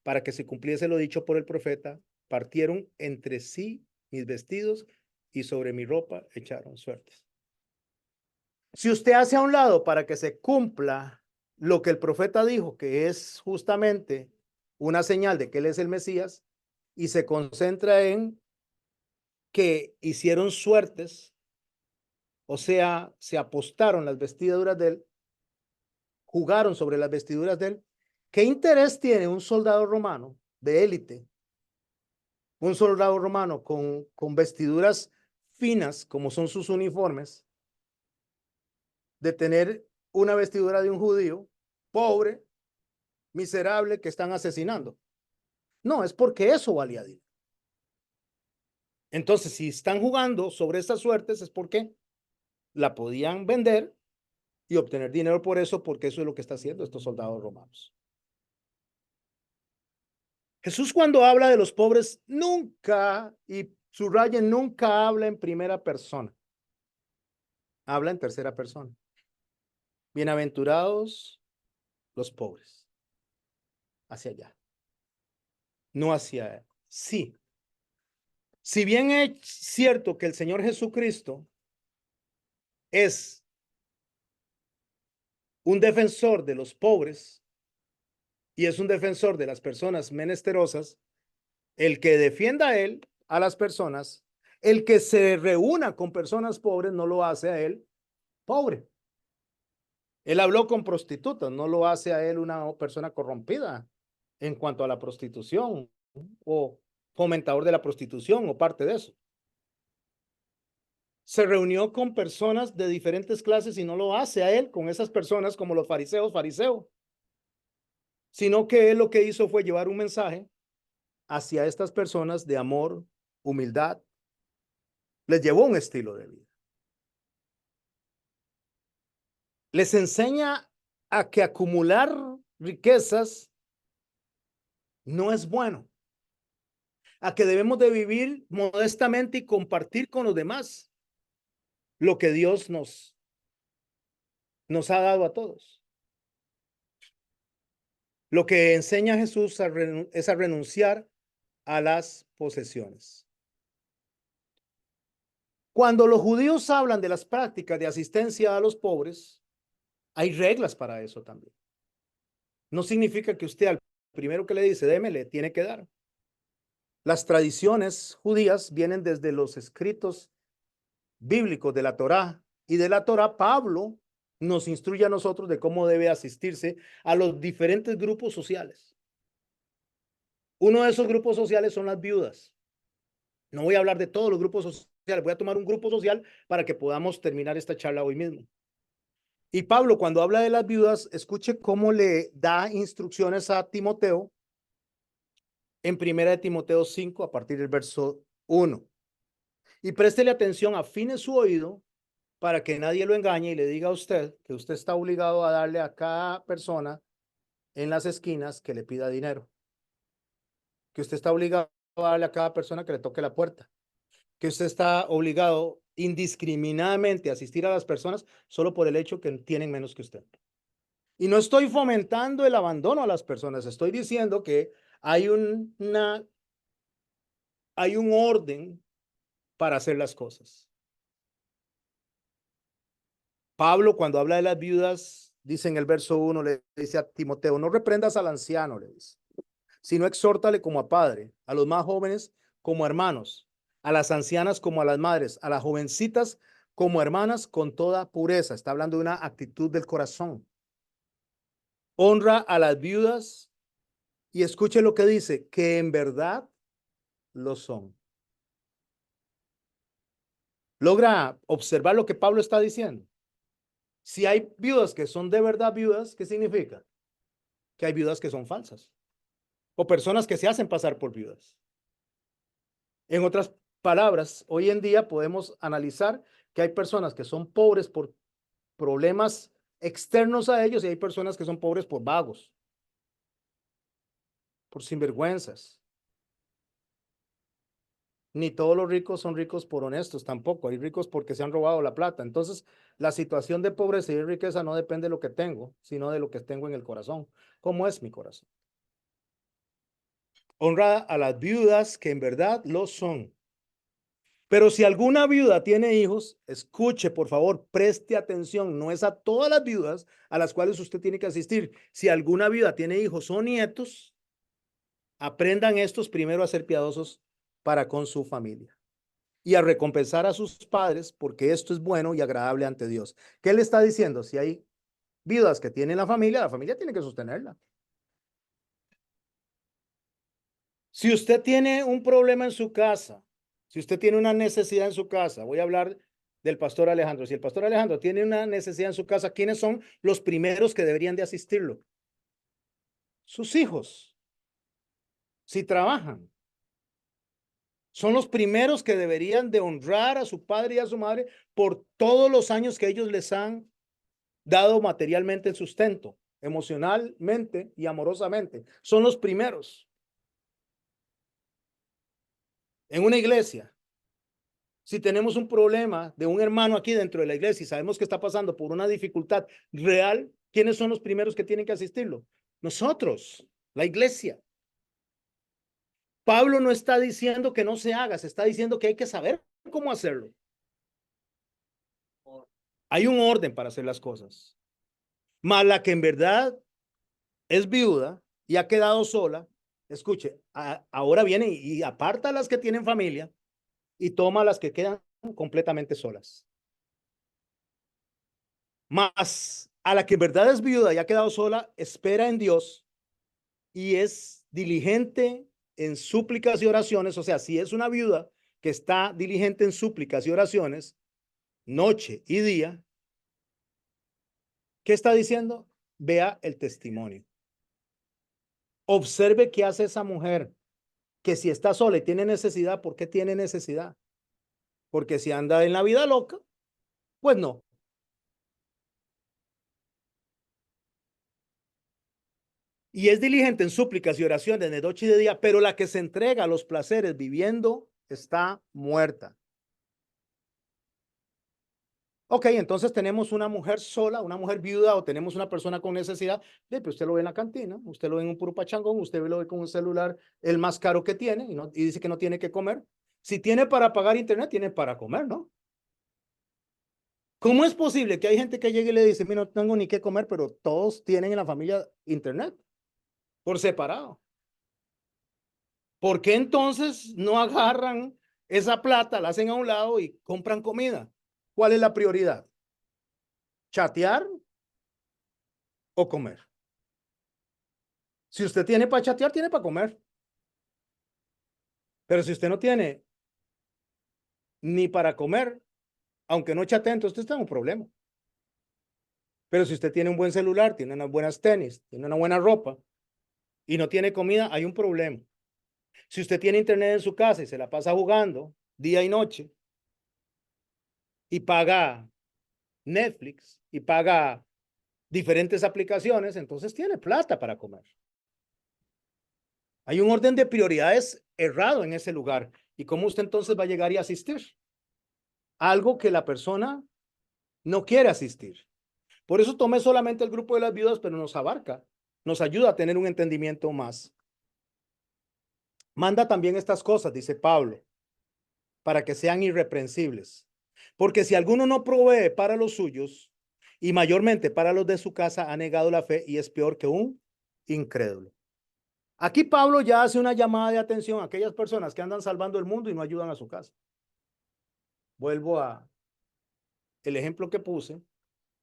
Para que se cumpliese lo dicho por el profeta, partieron entre sí mis vestidos y sobre mi ropa echaron suertes. Si usted hace a un lado para que se cumpla lo que el profeta dijo, que es justamente una señal de que él es el Mesías, y se concentra en que hicieron suertes, o sea, se apostaron las vestiduras de él, jugaron sobre las vestiduras de él. ¿Qué interés tiene un soldado romano de élite? Un soldado romano con vestiduras finas, como son sus uniformes, de tener una vestidura de un judío pobre, miserable, que están asesinando. No, es porque eso valía dinero. Entonces, si están jugando sobre estas suertes, es porque la podían vender y obtener dinero por eso, porque eso es lo que está haciendo estos soldados romanos. Jesús, cuando habla de los pobres, nunca, y subrayen, nunca habla en primera persona. Habla en tercera persona. Bienaventurados los pobres. Hacia allá. No hacia sí. Si bien es cierto que el Señor Jesucristo es un defensor de los pobres y es un defensor de las personas menesterosas, el que defienda a él, a las personas, el que se reúna con personas pobres, no lo hace a él pobre. Él habló con prostitutas, no lo hace a él una persona corrompida en cuanto a la prostitución o fomentador de la prostitución o parte de eso. Se reunió con personas de diferentes clases y no lo hace a él con esas personas como los fariseo, sino que él lo que hizo fue llevar un mensaje hacia estas personas de amor, humildad. Les llevó un estilo de vida. Les enseña a que acumular riquezas no es bueno, a que debemos de vivir modestamente y compartir con los demás lo que Dios nos ha dado a todos. Lo que enseña Jesús es a renunciar a las posesiones. Cuando los judíos hablan de las prácticas de asistencia a los pobres, hay reglas para eso también. No significa que usted al primero que le dice, déme, le tiene que dar. Las tradiciones judías vienen desde los escritos bíblicos de la Torá, y de la Torá Pablo nos instruye a nosotros de cómo debe asistirse a los diferentes grupos sociales. Uno de esos grupos sociales son las viudas. No voy a hablar de todos los grupos sociales, voy a tomar un grupo social para que podamos terminar esta charla hoy mismo. Y Pablo, cuando habla de las viudas, escuche cómo le da instrucciones a Timoteo en 1 Timoteo 5, a partir del verso 1. Y préstele atención, afine su oído para que nadie lo engañe y le diga a usted que usted está obligado a darle a cada persona en las esquinas que le pida dinero. Que usted está obligado a darle a cada persona que le toque la puerta. Que usted está obligado indiscriminadamente a asistir a las personas solo por el hecho que tienen menos que usted. Y no estoy fomentando el abandono a las personas, estoy diciendo que hay un orden para hacer las cosas. Pablo, cuando habla de las viudas, dice en el verso 1, le dice a Timoteo, no reprendas al anciano, le dice, sino exhórtale como a padre, a los más jóvenes como hermanos, a las ancianas como a las madres, a las jovencitas como hermanas con toda pureza. Está hablando de una actitud del corazón. Honra a las viudas y escuche lo que dice, que en verdad lo son. ¿Logra observar lo que Pablo está diciendo? Si hay viudas que son de verdad viudas, ¿qué significa? Que hay viudas que son falsas o personas que se hacen pasar por viudas. En otras palabras, hoy en día podemos analizar que hay personas que son pobres por problemas externos a ellos y hay personas que son pobres por vagos, por sinvergüenzas. Ni todos los ricos son ricos por honestos tampoco. Hay ricos porque se han robado la plata. Entonces, la situación de pobreza y riqueza no depende de lo que tengo, sino de lo que tengo en el corazón. ¿Cómo es mi corazón? Honra a las viudas que en verdad lo son. Pero si alguna viuda tiene hijos, escuche, por favor, preste atención. No es a todas las viudas a las cuales usted tiene que asistir. Si alguna viuda tiene hijos o nietos, aprendan estos primero a ser piadosos para con su familia y a recompensar a sus padres, porque esto es bueno y agradable ante Dios. ¿Qué le está diciendo? Si hay viudas que tienen la familia tiene que sostenerla. Si usted tiene un problema en su casa, si usted tiene una necesidad en su casa, voy a hablar del pastor Alejandro. Si el pastor Alejandro tiene una necesidad en su casa, ¿quiénes son los primeros que deberían de asistirlo? Sus hijos. Si trabajan, son los primeros que deberían de honrar a su padre y a su madre por todos los años que ellos les han dado materialmente el sustento, emocionalmente y amorosamente. Son los primeros. En una iglesia, si tenemos un problema de un hermano aquí dentro de la iglesia y sabemos que está pasando por una dificultad real, ¿quiénes son los primeros que tienen que asistirlo? Nosotros, la iglesia. Pablo no está diciendo que no se haga, se está diciendo que hay que saber cómo hacerlo. Hay un orden para hacer las cosas. Mas la que en verdad es viuda y ha quedado sola, escuche, ahora viene y aparta a las que tienen familia y toma a las que quedan completamente solas. Mas a la que en verdad es viuda y ha quedado sola, espera en Dios y es diligente en súplicas y oraciones. O sea, si es una viuda que está diligente en súplicas y oraciones, noche y día, ¿qué está diciendo? Vea el testimonio. Observe qué hace esa mujer, que si está sola y tiene necesidad, ¿por qué tiene necesidad? Porque si anda en la vida loca, pues no. Y es diligente en súplicas y oraciones de noche y de día, pero la que se entrega a los placeres viviendo está muerta. Ok, entonces tenemos una mujer sola, una mujer viuda o tenemos una persona con necesidad. Pero usted lo ve en la cantina, usted lo ve en un puro pachangón, usted lo ve con un celular el más caro que tiene y dice que no tiene que comer. Si tiene para pagar internet, tiene para comer, ¿no? ¿Cómo es posible que hay gente que llegue y le dice, mira, no tengo ni qué comer, pero todos tienen en la familia internet por separado? ¿Por qué entonces no agarran esa plata, la hacen a un lado y compran comida? ¿Cuál es la prioridad? ¿Chatear o comer? Si usted tiene para chatear, tiene para comer. Pero si usted no tiene ni para comer, aunque no chatee, entonces usted está en un problema. Pero si usted tiene un buen celular, tiene unas buenas tenis, tiene una buena ropa y no tiene comida, hay un problema. Si usted tiene internet en su casa y se la pasa jugando día y noche y paga Netflix y paga diferentes aplicaciones, entonces tiene plata para comer. Hay un orden de prioridades errado en ese lugar. ¿Y cómo usted entonces va a llegar y asistir? Algo que la persona no quiere asistir. Por eso tomé solamente el grupo de las viudas, pero nos abarca, nos ayuda a tener un entendimiento más. Manda también estas cosas, dice Pablo, para que sean irreprensibles. Porque si alguno no provee para los suyos, y mayormente para los de su casa, ha negado la fe y es peor que un incrédulo. Aquí Pablo ya hace una llamada de atención a aquellas personas que andan salvando el mundo y no ayudan a su casa. Vuelvo a el ejemplo que puse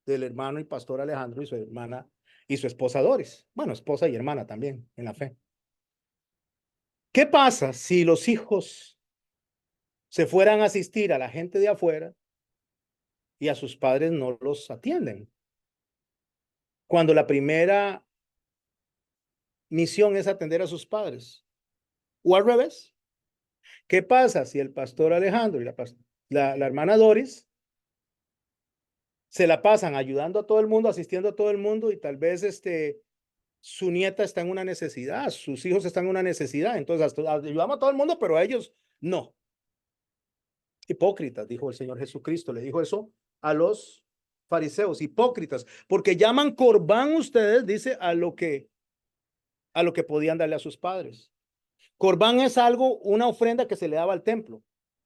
del hermano y pastor Alejandro y su hermana y su esposa Doris. Bueno, esposa y hermana también en la fe. ¿Qué pasa si los hijos se fueran a asistir a la gente de afuera y a sus padres no los atienden? Cuando la primera misión es atender a sus padres. O al revés. ¿Qué pasa si el pastor Alejandro y la hermana Doris se la pasan ayudando a todo el mundo, asistiendo a todo el mundo y tal vez su nieta está en una necesidad, sus hijos están en una necesidad, entonces ayudamos a todo el mundo, pero a ellos no. Hipócritas, dijo el Señor Jesucristo, le dijo eso a los fariseos, hipócritas, porque llaman corbán ustedes, dice, a lo que podían darle a sus padres. Corbán es algo, una ofrenda que se le daba al templo.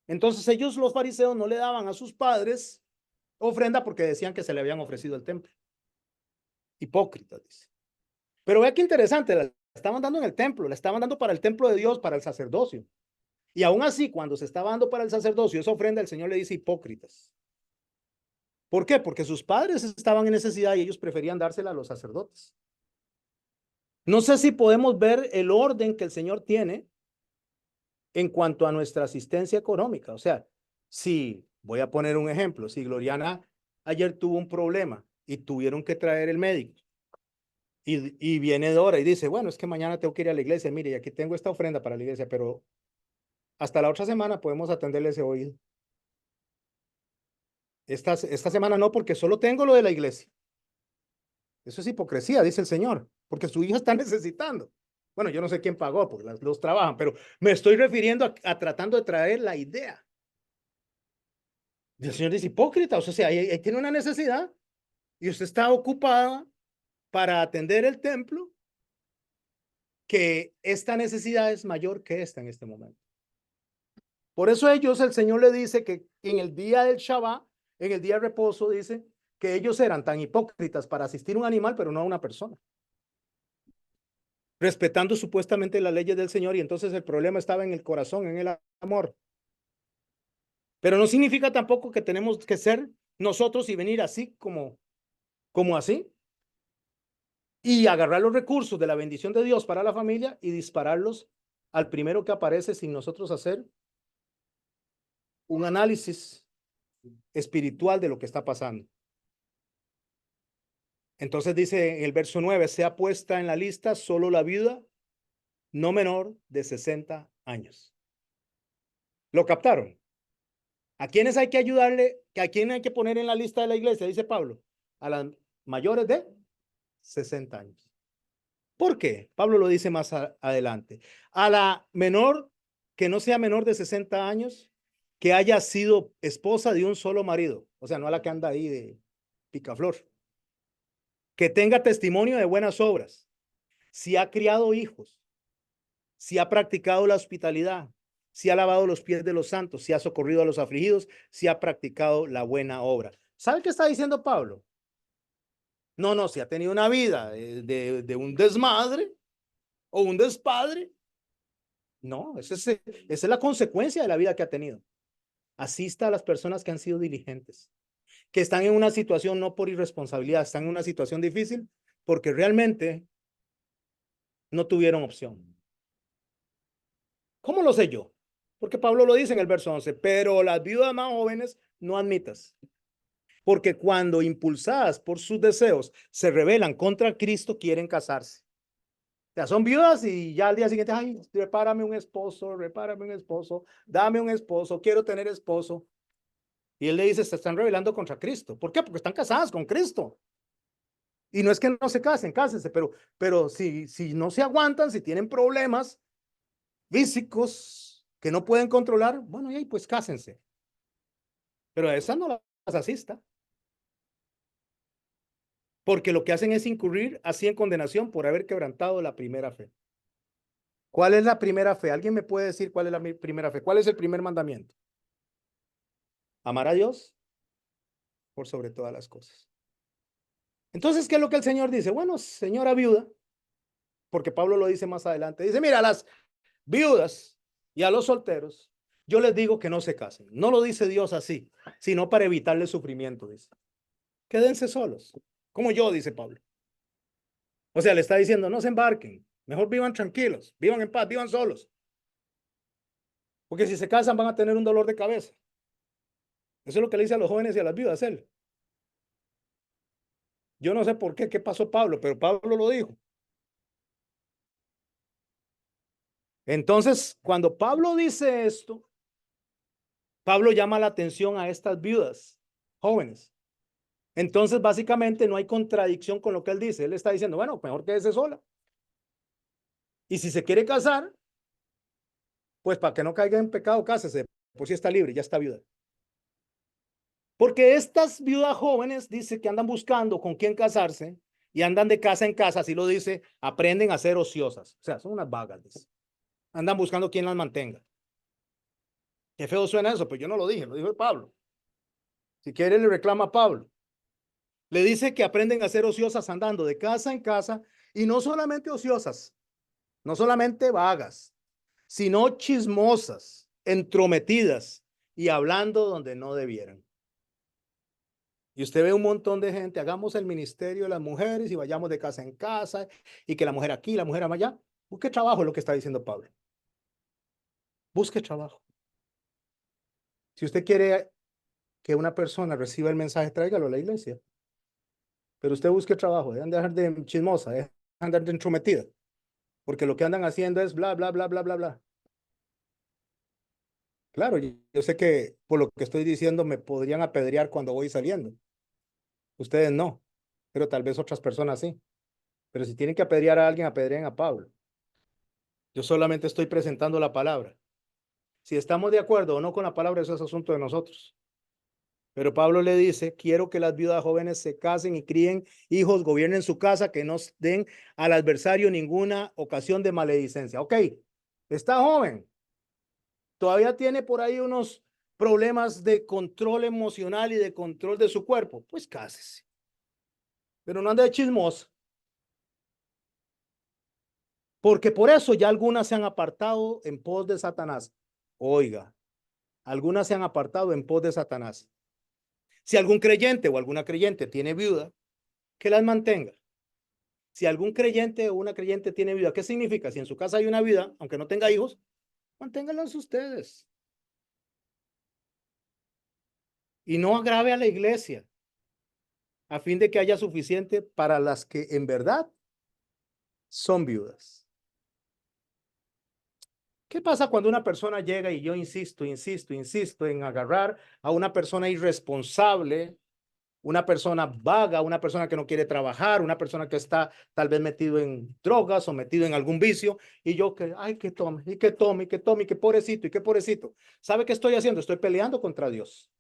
Entonces ellos, los fariseos, no le daban a sus padres ofrenda porque decían que se le habían ofrecido al templo. Hipócritas, dice. Pero vea qué interesante, la estaban dando en el templo, la estaban dando para el templo de Dios, para el sacerdocio. Y aún así, cuando se estaba dando para el sacerdocio, esa ofrenda, el Señor le dice hipócritas. ¿Por qué? Porque sus padres estaban en necesidad y ellos preferían dársela a los sacerdotes. No sé si podemos ver el orden que el Señor tiene en cuanto a nuestra asistencia económica. O sea, si, voy a poner un ejemplo, si Gloriana ayer tuvo un problema y tuvieron que traer el médico y viene Dora y dice, bueno, es que mañana tengo que ir a la iglesia, mire, y aquí tengo esta ofrenda para la iglesia, pero hasta la otra semana podemos atenderle ese oído. Esta semana no, porque solo tengo lo de la iglesia. Eso es hipocresía, dice el Señor, porque su hija está necesitando. Bueno, yo no sé quién pagó, porque los dos trabajan, pero me estoy refiriendo a tratando de traer la idea. Y el Señor dice hipócrita, o sea, ahí tiene una necesidad y usted está ocupada para atender el templo, que esta necesidad es mayor que esta en este momento. Por eso ellos, el Señor le dice que en el día del Shabbat, en el día de reposo, dice que ellos eran tan hipócritas para asistir a un animal, pero no a una persona. Respetando supuestamente las leyes del Señor, y entonces el problema estaba en el corazón, en el amor. Pero no significa tampoco que tenemos que ser nosotros y venir así como así, y agarrar los recursos de la bendición de Dios para la familia y dispararlos al primero que aparece sin nosotros hacer un análisis espiritual de lo que está pasando. Entonces dice en el verso 9, sea puesta en la lista solo la viuda no menor de 60 años. ¿Lo captaron? ¿A quiénes hay que ayudarle? ¿A quién hay que poner en la lista de la iglesia? Dice Pablo. A las mayores de 60 años. ¿Por qué? Pablo lo dice más adelante. A la menor, que no sea menor de 60 años, que haya sido esposa de un solo marido. O sea, no a la que anda ahí de picaflor. Que tenga testimonio de buenas obras. Si ha criado hijos. Si ha practicado la hospitalidad. Si ha lavado los pies de los santos. Si ha socorrido a los afligidos. Si ha practicado la buena obra. ¿Sabe qué está diciendo Pablo? No, si ha tenido una vida de un desmadre o un despadre. No, esa es la consecuencia de la vida que ha tenido. Asista a las personas que han sido diligentes, que están en una situación no por irresponsabilidad, están en una situación difícil porque realmente no tuvieron opción. ¿Cómo lo sé yo? Porque Pablo lo dice en el verso 11, pero las viudas más jóvenes no admitas. Porque cuando impulsadas por sus deseos se rebelan contra Cristo, quieren casarse. O sea, son viudas y ya al día siguiente, ay, repárame un esposo, dame un esposo, quiero tener esposo. Y él le dice, se están rebelando contra Cristo. ¿Por qué? Porque están casadas con Cristo. Y no es que no se casen, cásense, pero si no se aguantan, si tienen problemas físicos que no pueden controlar, bueno, y ahí pues cásense. Pero a esas no las asista. Porque lo que hacen es incurrir así en condenación por haber quebrantado la primera fe. ¿Cuál es la primera fe? ¿Alguien me puede decir cuál es la primera fe? ¿Cuál es el primer mandamiento? Amar a Dios por sobre todas las cosas. Entonces, ¿qué es lo que el Señor dice? Bueno, señora viuda, porque Pablo lo dice más adelante. Dice, mira, a las viudas y a los solteros, yo les digo que no se casen. No lo dice Dios así, sino para evitarle sufrimiento, dice. Quédense solos, como yo, dice Pablo. O sea, le está diciendo, no se embarquen, mejor vivan tranquilos, vivan en paz, vivan solos. Porque si se casan van a tener un dolor de cabeza. Eso es lo que le dice a los jóvenes y a las viudas él. Yo no sé por qué pasó Pablo, pero Pablo lo dijo. Entonces, cuando Pablo dice esto, Pablo llama la atención a estas viudas jóvenes. Entonces, básicamente no hay contradicción con lo que él dice. Él está diciendo, bueno, mejor quédese sola. Y si se quiere casar, pues para que no caiga en pecado, cásese. Por si está libre, ya está viuda. Porque estas viudas jóvenes dice que andan buscando con quién casarse y andan de casa en casa, así lo dice, aprenden a ser ociosas. O sea, son unas vagas. Dice. Andan buscando quién las mantenga. Qué feo suena eso, pero yo no lo dije, lo dijo Pablo. Si quiere, le reclama a Pablo. Le dice que aprenden a ser ociosas andando de casa en casa y no solamente ociosas, no solamente vagas, sino chismosas, entrometidas y hablando donde no debieran. Y usted ve un montón de gente, hagamos el ministerio de las mujeres y vayamos de casa en casa y que la mujer aquí, la mujer allá. Busque trabajo, es lo que está diciendo Pablo. Busque trabajo. Si usted quiere que una persona reciba el mensaje, tráigalo a la iglesia. Pero usted busque trabajo, dejan de dejar de chismosa, dejan de andar de entrometida. Porque lo que andan haciendo es bla, bla, bla, bla, bla, bla. Claro, yo sé que por lo que estoy diciendo me podrían apedrear cuando voy saliendo. Ustedes no, pero tal vez otras personas sí. Pero si tienen que apedrear a alguien, apedreen a Pablo. Yo solamente estoy presentando la palabra. Si estamos de acuerdo o no con la palabra, eso es asunto de nosotros. Pero Pablo le dice, quiero que las viudas jóvenes se casen y críen hijos, gobiernen su casa, que no den al adversario ninguna ocasión de maledicencia. Ok, está joven. Todavía tiene por ahí unos problemas de control emocional y de control de su cuerpo. Pues cásese. Pero no ande de chismoso. Porque por eso ya algunas se han apartado en pos de Satanás. Oiga, algunas se han apartado en pos de Satanás. Si algún creyente o alguna creyente tiene viuda, que las mantenga. Si algún creyente o una creyente tiene viuda, ¿qué significa? Si en su casa hay una viuda, aunque no tenga hijos, manténganlas ustedes. Y no agrave a la iglesia, a fin de que haya suficiente para las que en verdad son viudas. ¿Qué pasa cuando una persona llega y yo insisto en agarrar a una persona irresponsable, una persona vaga, una persona que no quiere trabajar, una persona que está tal vez metido en drogas o metido en algún vicio, y yo que, ay, que tome, y que tome, y que tome, y que pobrecito, y que pobrecito? ¿Sabe qué estoy haciendo? Estoy peleando contra Dios,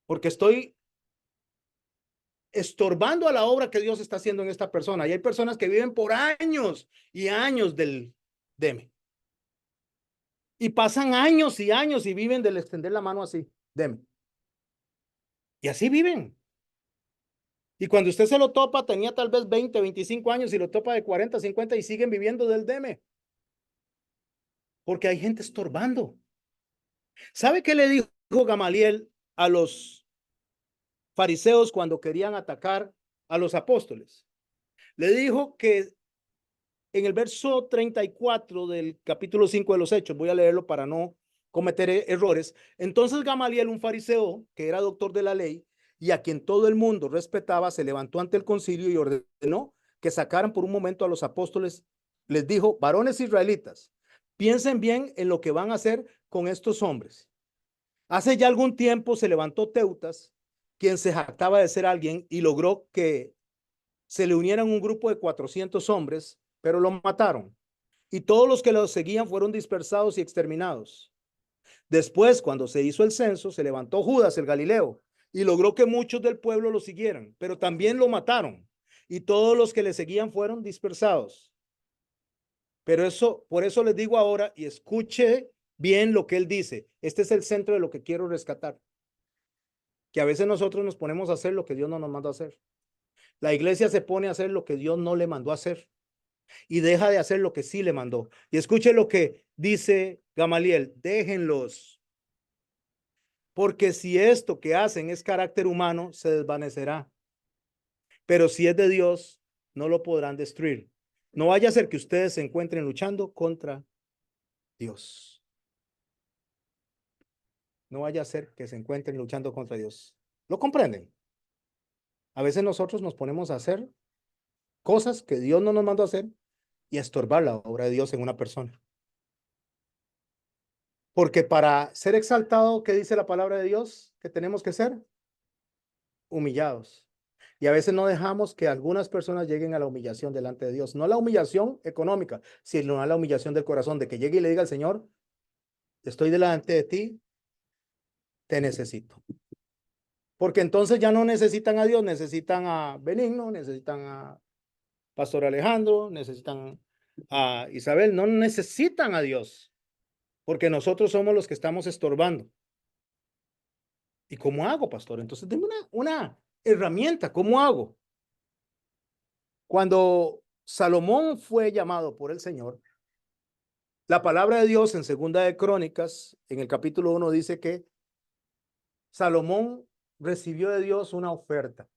porque estoy estorbando a la obra que Dios está haciendo en esta persona. Y hay personas que viven por años y años del deme. Y pasan años y años y viven del extender la mano así, deme. Y así viven. Y cuando usted se lo topa, tenía tal vez 20, 25 años y lo topa de 40, 50 y siguen viviendo del deme. Porque hay gente estorbando. ¿Sabe qué le dijo Gamaliel a los fariseos cuando querían atacar a los apóstoles? Le dijo que en el verso 34 del capítulo 5 de los Hechos, voy a leerlo para no cometer errores. Entonces Gamaliel, un fariseo que era doctor de la ley y a quien todo el mundo respetaba, se levantó ante el concilio y ordenó que sacaran por un momento a los apóstoles. Les dijo, varones israelitas, piensen bien en lo que van a hacer con estos hombres. Hace ya algún tiempo se levantó Teutas, quien se jactaba de ser alguien y logró que se le unieran un grupo de 400 hombres, pero lo mataron. Y todos los que lo seguían fueron dispersados y exterminados. Después, cuando se hizo el censo, se levantó Judas el Galileo y logró que muchos del pueblo lo siguieran, pero también lo mataron. Y todos los que le seguían fueron dispersados. Pero eso, por eso les digo ahora, y escuche bien lo que él dice. Este es el centro de lo que quiero rescatar. Que a veces nosotros nos ponemos a hacer lo que Dios no nos mandó a hacer. La iglesia se pone a hacer lo que Dios no le mandó a hacer. y deja de hacer lo que sí le mandó. Y escuche lo que dice Gamaliel, déjenlos, porque si esto que hacen es carácter humano, se desvanecerá. Pero si es de Dios, no lo podrán destruir. No vaya a ser que ustedes se encuentren luchando contra Dios. No vaya a ser que se encuentren luchando contra Dios. ¿Lo comprenden? A veces nosotros nos ponemos a hacer cosas que Dios no nos mandó a hacer y a estorbar la obra de Dios en una persona. Porque para ser exaltado, ¿qué dice la palabra de Dios? Que tenemos que ser humillados. Y a veces no dejamos que algunas personas lleguen a la humillación delante de Dios. No la humillación económica, sino a la humillación del corazón, de que llegue y le diga al Señor, estoy delante de ti, te necesito. Porque entonces ya no necesitan a Dios, necesitan a Benigno, necesitan a Pastor Alejandro, necesitan a Isabel, no necesitan a Dios, porque nosotros somos los que estamos estorbando. ¿Y cómo hago, pastor? Entonces, dime una herramienta, ¿cómo hago? Cuando Salomón fue llamado por el Señor, la palabra de Dios en Segunda de Crónicas, en el capítulo 1, dice que Salomón recibió de Dios una oferta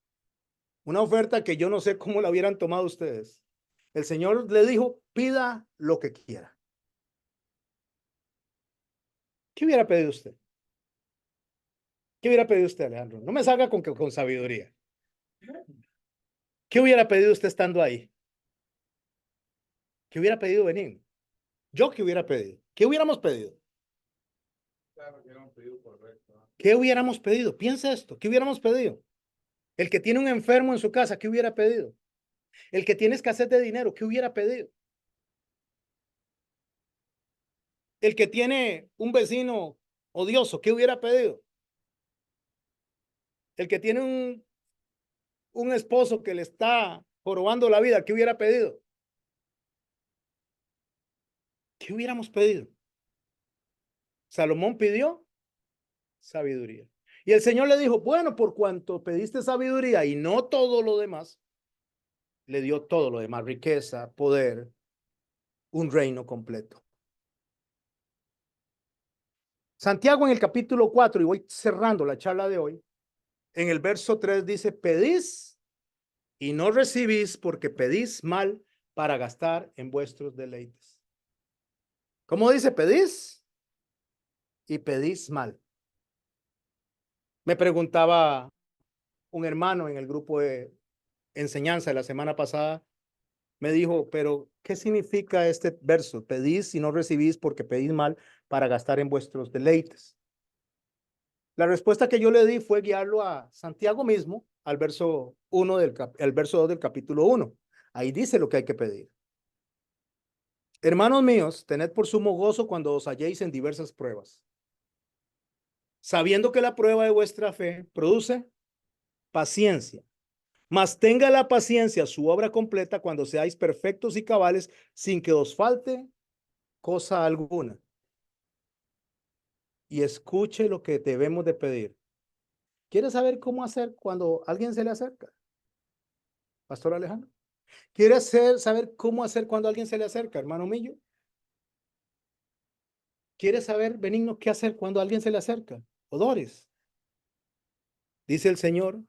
que yo no sé cómo la hubieran tomado ustedes. El Señor le dijo, pida lo que quiera. ¿Qué hubiera pedido usted? ¿Qué hubiera pedido usted, Alejandro? No me salga con sabiduría. ¿Qué hubiera pedido usted estando ahí? ¿Qué hubiera pedido Benín? ¿Yo qué hubiera pedido? ¿Qué hubiéramos pedido? Claro que era un pedido correcto, ¿no? ¿Qué hubiéramos pedido? Piensa esto. ¿Qué hubiéramos pedido? El que tiene un enfermo en su casa, ¿qué hubiera pedido? El que tiene escasez de dinero, ¿qué hubiera pedido? El que tiene un vecino odioso, ¿qué hubiera pedido? El que tiene un esposo que le está jorobando la vida, ¿qué hubiera pedido? ¿Qué hubiéramos pedido? Salomón pidió sabiduría. Y el Señor le dijo, bueno, por cuanto pediste sabiduría y no todo lo demás, le dio todo lo demás, riqueza, poder, un reino completo. Santiago en el capítulo 4, y voy cerrando la charla de hoy, en el verso 3 dice, pedís y no recibís porque pedís mal para gastar en vuestros deleites. ¿Cómo dice? Pedís y pedís mal. Me preguntaba un hermano en el grupo de enseñanza de la semana pasada, me dijo, pero ¿qué significa este verso? Pedís y no recibís porque pedís mal para gastar en vuestros deleites. La respuesta que yo le di fue guiarlo a Santiago mismo, al verso 1 el verso 2 del capítulo 1. Ahí dice lo que hay que pedir. Hermanos míos, tened por sumo gozo cuando os halléis en diversas pruebas, sabiendo que la prueba de vuestra fe produce paciencia. Mas tenga la paciencia su obra completa cuando seáis perfectos y cabales, sin que os falte cosa alguna. Y escuche lo que debemos de pedir. ¿Quiere saber cómo hacer cuando alguien se le acerca? Pastor Alejandro. ¿Quiere saber cómo hacer cuando alguien se le acerca, hermano Millo? ¿Quiere saber, Benigno, qué hacer cuando alguien se le acerca? Odores. Dice el Señor,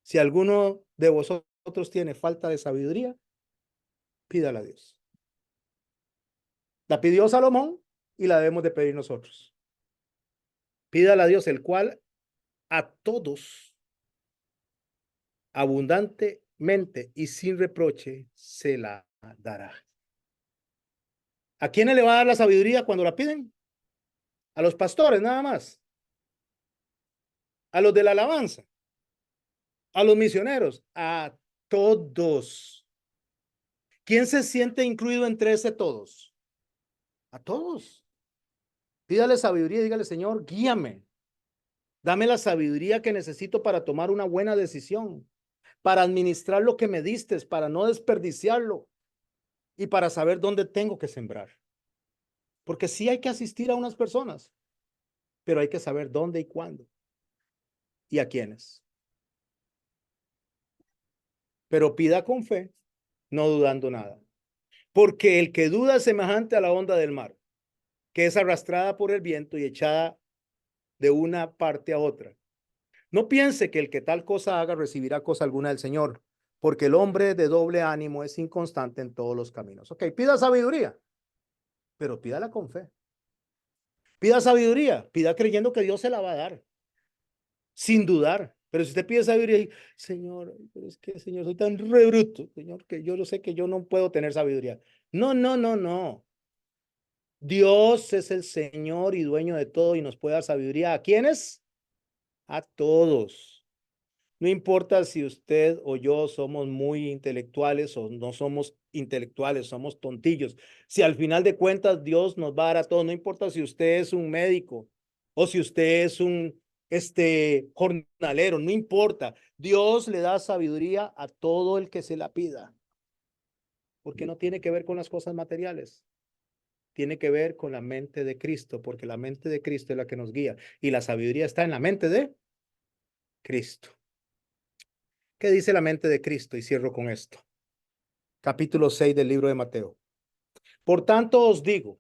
si alguno de vosotros tiene falta de sabiduría, pídala a Dios. La pidió Salomón y la debemos de pedir nosotros. Pídala a Dios, el cual a todos abundantemente y sin reproche se la dará. ¿A quiénes le va a dar la sabiduría cuando la piden? A los pastores, nada más. A los de la alabanza. A los misioneros. A todos. ¿Quién se siente incluido entre ese todos? A todos. Pídale sabiduría y dígale, Señor, guíame. Dame la sabiduría que necesito para tomar una buena decisión, para administrar lo que me diste, para no desperdiciarlo y para saber dónde tengo que sembrar. Porque sí hay que asistir a unas personas, pero hay que saber dónde y cuándo y a quiénes. Pero pida con fe, no dudando nada. Porque el que duda es semejante a la onda del mar, que es arrastrada por el viento y echada de una parte a otra. No piense que el que tal cosa haga recibirá cosa alguna del Señor, porque el hombre de doble ánimo es inconstante en todos los caminos. Ok, pida sabiduría, pero pídala con fe. Pida sabiduría, pida creyendo que Dios se la va a dar, sin dudar. Pero si usted pide sabiduría, y, Señor, pero es que, Señor, soy tan re bruto, Señor, que yo no sé que yo no puedo tener sabiduría. No, no, no, no. Dios es el Señor y dueño de todo y nos puede dar sabiduría. ¿A quiénes? A todos. No importa si usted o yo somos muy intelectuales o no somos intelectuales, somos tontillos. Si al final de cuentas Dios nos va a dar a todos, no importa si usted es un médico o si usted es un jornalero, no importa. Dios le da sabiduría a todo el que se la pida. Porque no tiene que ver con las cosas materiales. Tiene que ver con la mente de Cristo, porque la mente de Cristo es la que nos guía y la sabiduría está en la mente de Cristo. ¿Qué dice la mente de Cristo? Y cierro con esto. Capítulo 6 del libro de Mateo. Por tanto os digo,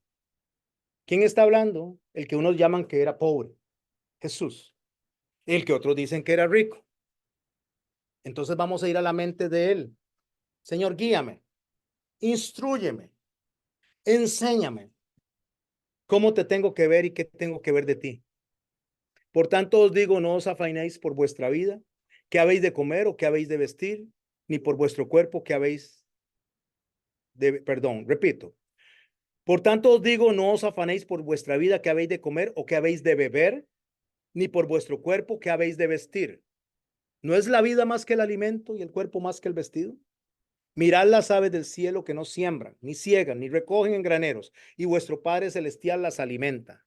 ¿quién está hablando? El que unos llaman que era pobre, Jesús. El que otros dicen que era rico. Entonces vamos a ir a la mente de él. Señor, guíame, instrúyeme, enséñame cómo te tengo que ver y qué tengo que ver de ti. Por tanto os digo, no os afainéis por vuestra vida, qué habéis de comer o qué habéis de vestir, ni por vuestro cuerpo, qué habéis de, perdón, repito. Por tanto os digo, no os afanéis por vuestra vida, qué habéis de comer o qué habéis de beber, ni por vuestro cuerpo, qué habéis de vestir. ¿No es la vida más que el alimento y el cuerpo más que el vestido? Mirad las aves del cielo que no siembran, ni ciegan, ni recogen en graneros, y vuestro Padre Celestial las alimenta.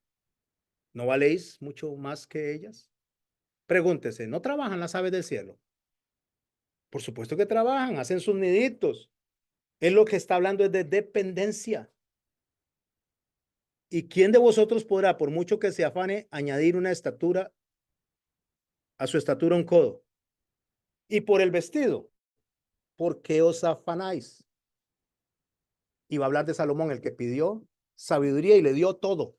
¿No valéis mucho más que ellas? Pregúntese, ¿no trabajan las aves del cielo? Por supuesto que trabajan, hacen sus niditos. Es lo que está hablando es de dependencia. ¿Y quién de vosotros podrá, por mucho que se afane, añadir una estatura a su estatura un codo? Y por el vestido, ¿por qué os afanáis? Y va a hablar de Salomón, el que pidió sabiduría y le dio todo.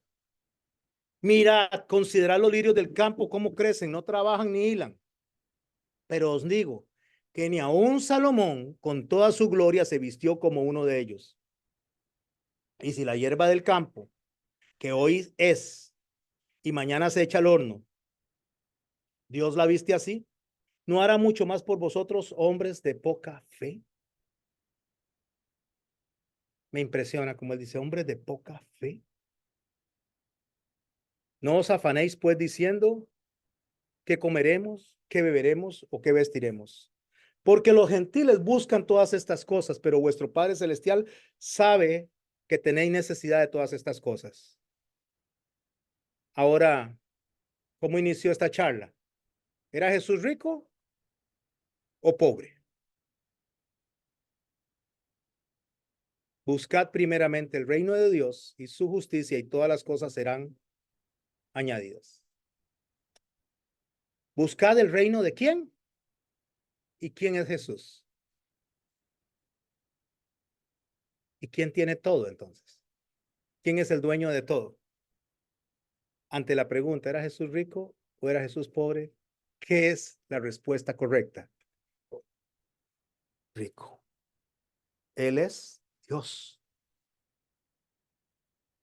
Mirad, considerad los lirios del campo, cómo crecen, no trabajan ni hilan. Pero os digo que ni aun Salomón, con toda su gloria, se vistió como uno de ellos. Y si la hierba del campo, que hoy es y mañana se echa al horno, Dios la viste así, ¿no hará mucho más por vosotros, hombres de poca fe? Me impresiona como él dice, hombres de poca fe. No os afanéis pues diciendo qué comeremos, qué beberemos o qué vestiremos. Porque los gentiles buscan todas estas cosas, pero vuestro Padre Celestial sabe que tenéis necesidad de todas estas cosas. Ahora, ¿cómo inició esta charla? ¿Era Jesús rico o pobre? Buscad primeramente el reino de Dios y su justicia y todas las cosas serán añadidas. Buscad el reino de quién y quién es Jesús. ¿Y quién tiene todo entonces? ¿Quién es el dueño de todo? Ante la pregunta, ¿era Jesús rico o era Jesús pobre? ¿Qué es la respuesta correcta? Rico. Él es Dios.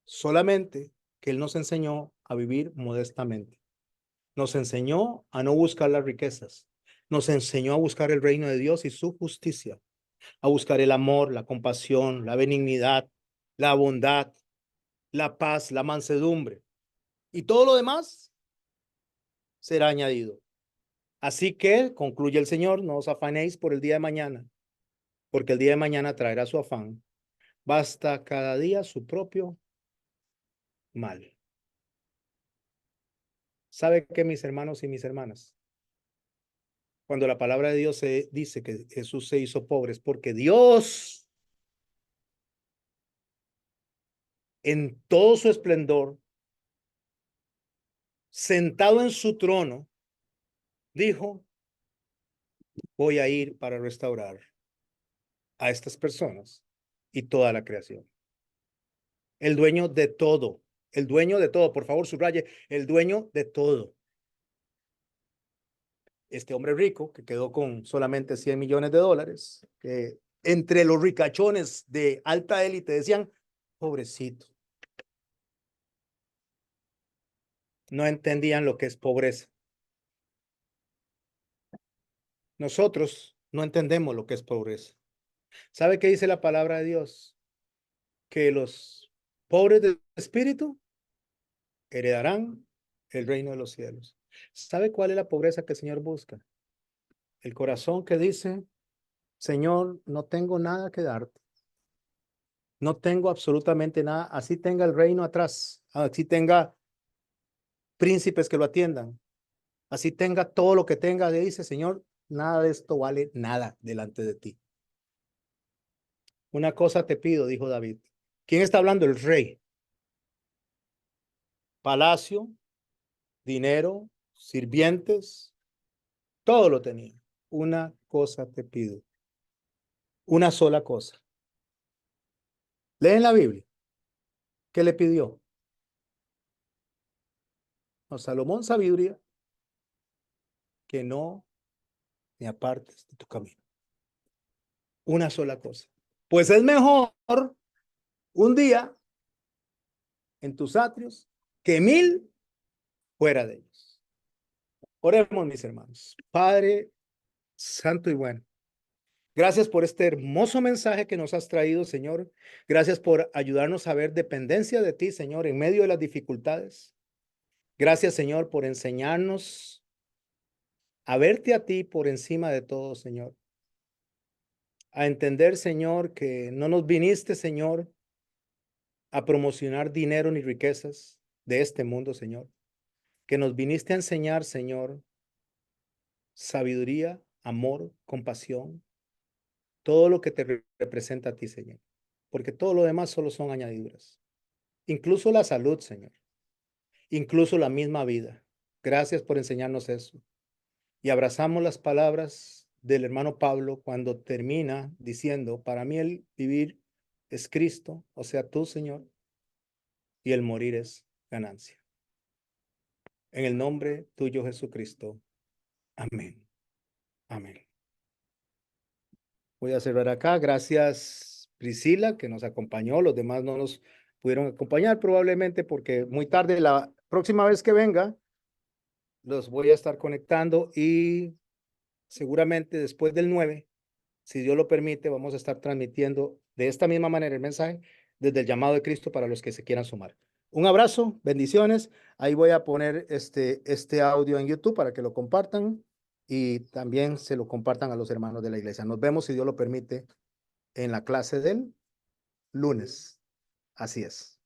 Solamente que Él nos enseñó a vivir modestamente. Nos enseñó a no buscar las riquezas. Nos enseñó a buscar el reino de Dios y su justicia. A buscar el amor, la compasión, la benignidad, la bondad, la paz, la mansedumbre. Y todo lo demás será añadido. Así que, concluye el Señor, no os afanéis por el día de mañana, porque el día de mañana traerá su afán. Basta cada día su propio mal. ¿Sabe qué, mis hermanos y mis hermanas? Cuando la palabra de Dios se dice que Jesús se hizo pobre, es porque Dios, en todo su esplendor, sentado en su trono, dijo, voy a ir para restaurar a estas personas y toda la creación. El dueño de todo. El dueño de todo. Por favor, subraye. El dueño de todo. Este hombre rico que quedó con solamente 100 millones de dólares, que entre los ricachones de alta élite decían, pobrecito. No entendían lo que es pobreza. Nosotros no entendemos lo que es pobreza. ¿Sabe qué dice la palabra de Dios? Que los pobres de espíritu heredarán el reino de los cielos. ¿Sabe cuál es la pobreza que el Señor busca? El corazón que dice, Señor, no tengo nada que darte. No tengo absolutamente nada. Así tenga el reino atrás. Así tenga príncipes que lo atiendan. Así tenga todo lo que tenga. Le dice, Señor, nada de esto vale nada delante de ti. Una cosa te pido, dijo David. ¿Quién está hablando? El rey. Palacio, dinero, sirvientes, todo lo tenía. Una cosa te pido. Una sola cosa. Leen la Biblia. ¿Qué le pidió? A Salomón sabiduría, que no me apartes de tu camino. Una sola cosa. Pues es mejor un día en tus atrios que 1000 fuera de ellos. Oremos, mis hermanos. Padre santo y bueno. Gracias por este hermoso mensaje que nos has traído, Señor. Gracias por ayudarnos a ver dependencia de ti, Señor, en medio de las dificultades. Gracias, Señor, por enseñarnos a verte a ti por encima de todo, Señor. A entender, Señor, que no nos viniste, Señor, a promocionar dinero ni riquezas de este mundo, Señor. Que nos viniste a enseñar, Señor, sabiduría, amor, compasión, todo lo que te representa a ti, Señor. Porque todo lo demás solo son añadiduras. Incluso la salud, Señor. Incluso la misma vida. Gracias por enseñarnos eso. Y abrazamos las palabras del hermano Pablo cuando termina diciendo, para mí el vivir es Cristo, o sea, tú, Señor, y el morir es ganancia. En el nombre tuyo, Jesucristo. Amén. Amén. Voy a cerrar acá. Gracias, Priscila, que nos acompañó. Los demás no nos pudieron acompañar probablemente porque muy tarde, la próxima vez que venga, los voy a estar conectando y seguramente después del 9, si Dios lo permite, vamos a estar transmitiendo de esta misma manera el mensaje desde el llamado de Cristo para los que se quieran sumar. Un abrazo, bendiciones. Ahí voy a poner este audio en YouTube para que lo compartan y también se lo compartan a los hermanos de la iglesia. Nos vemos, si Dios lo permite, en la clase del lunes. Así es.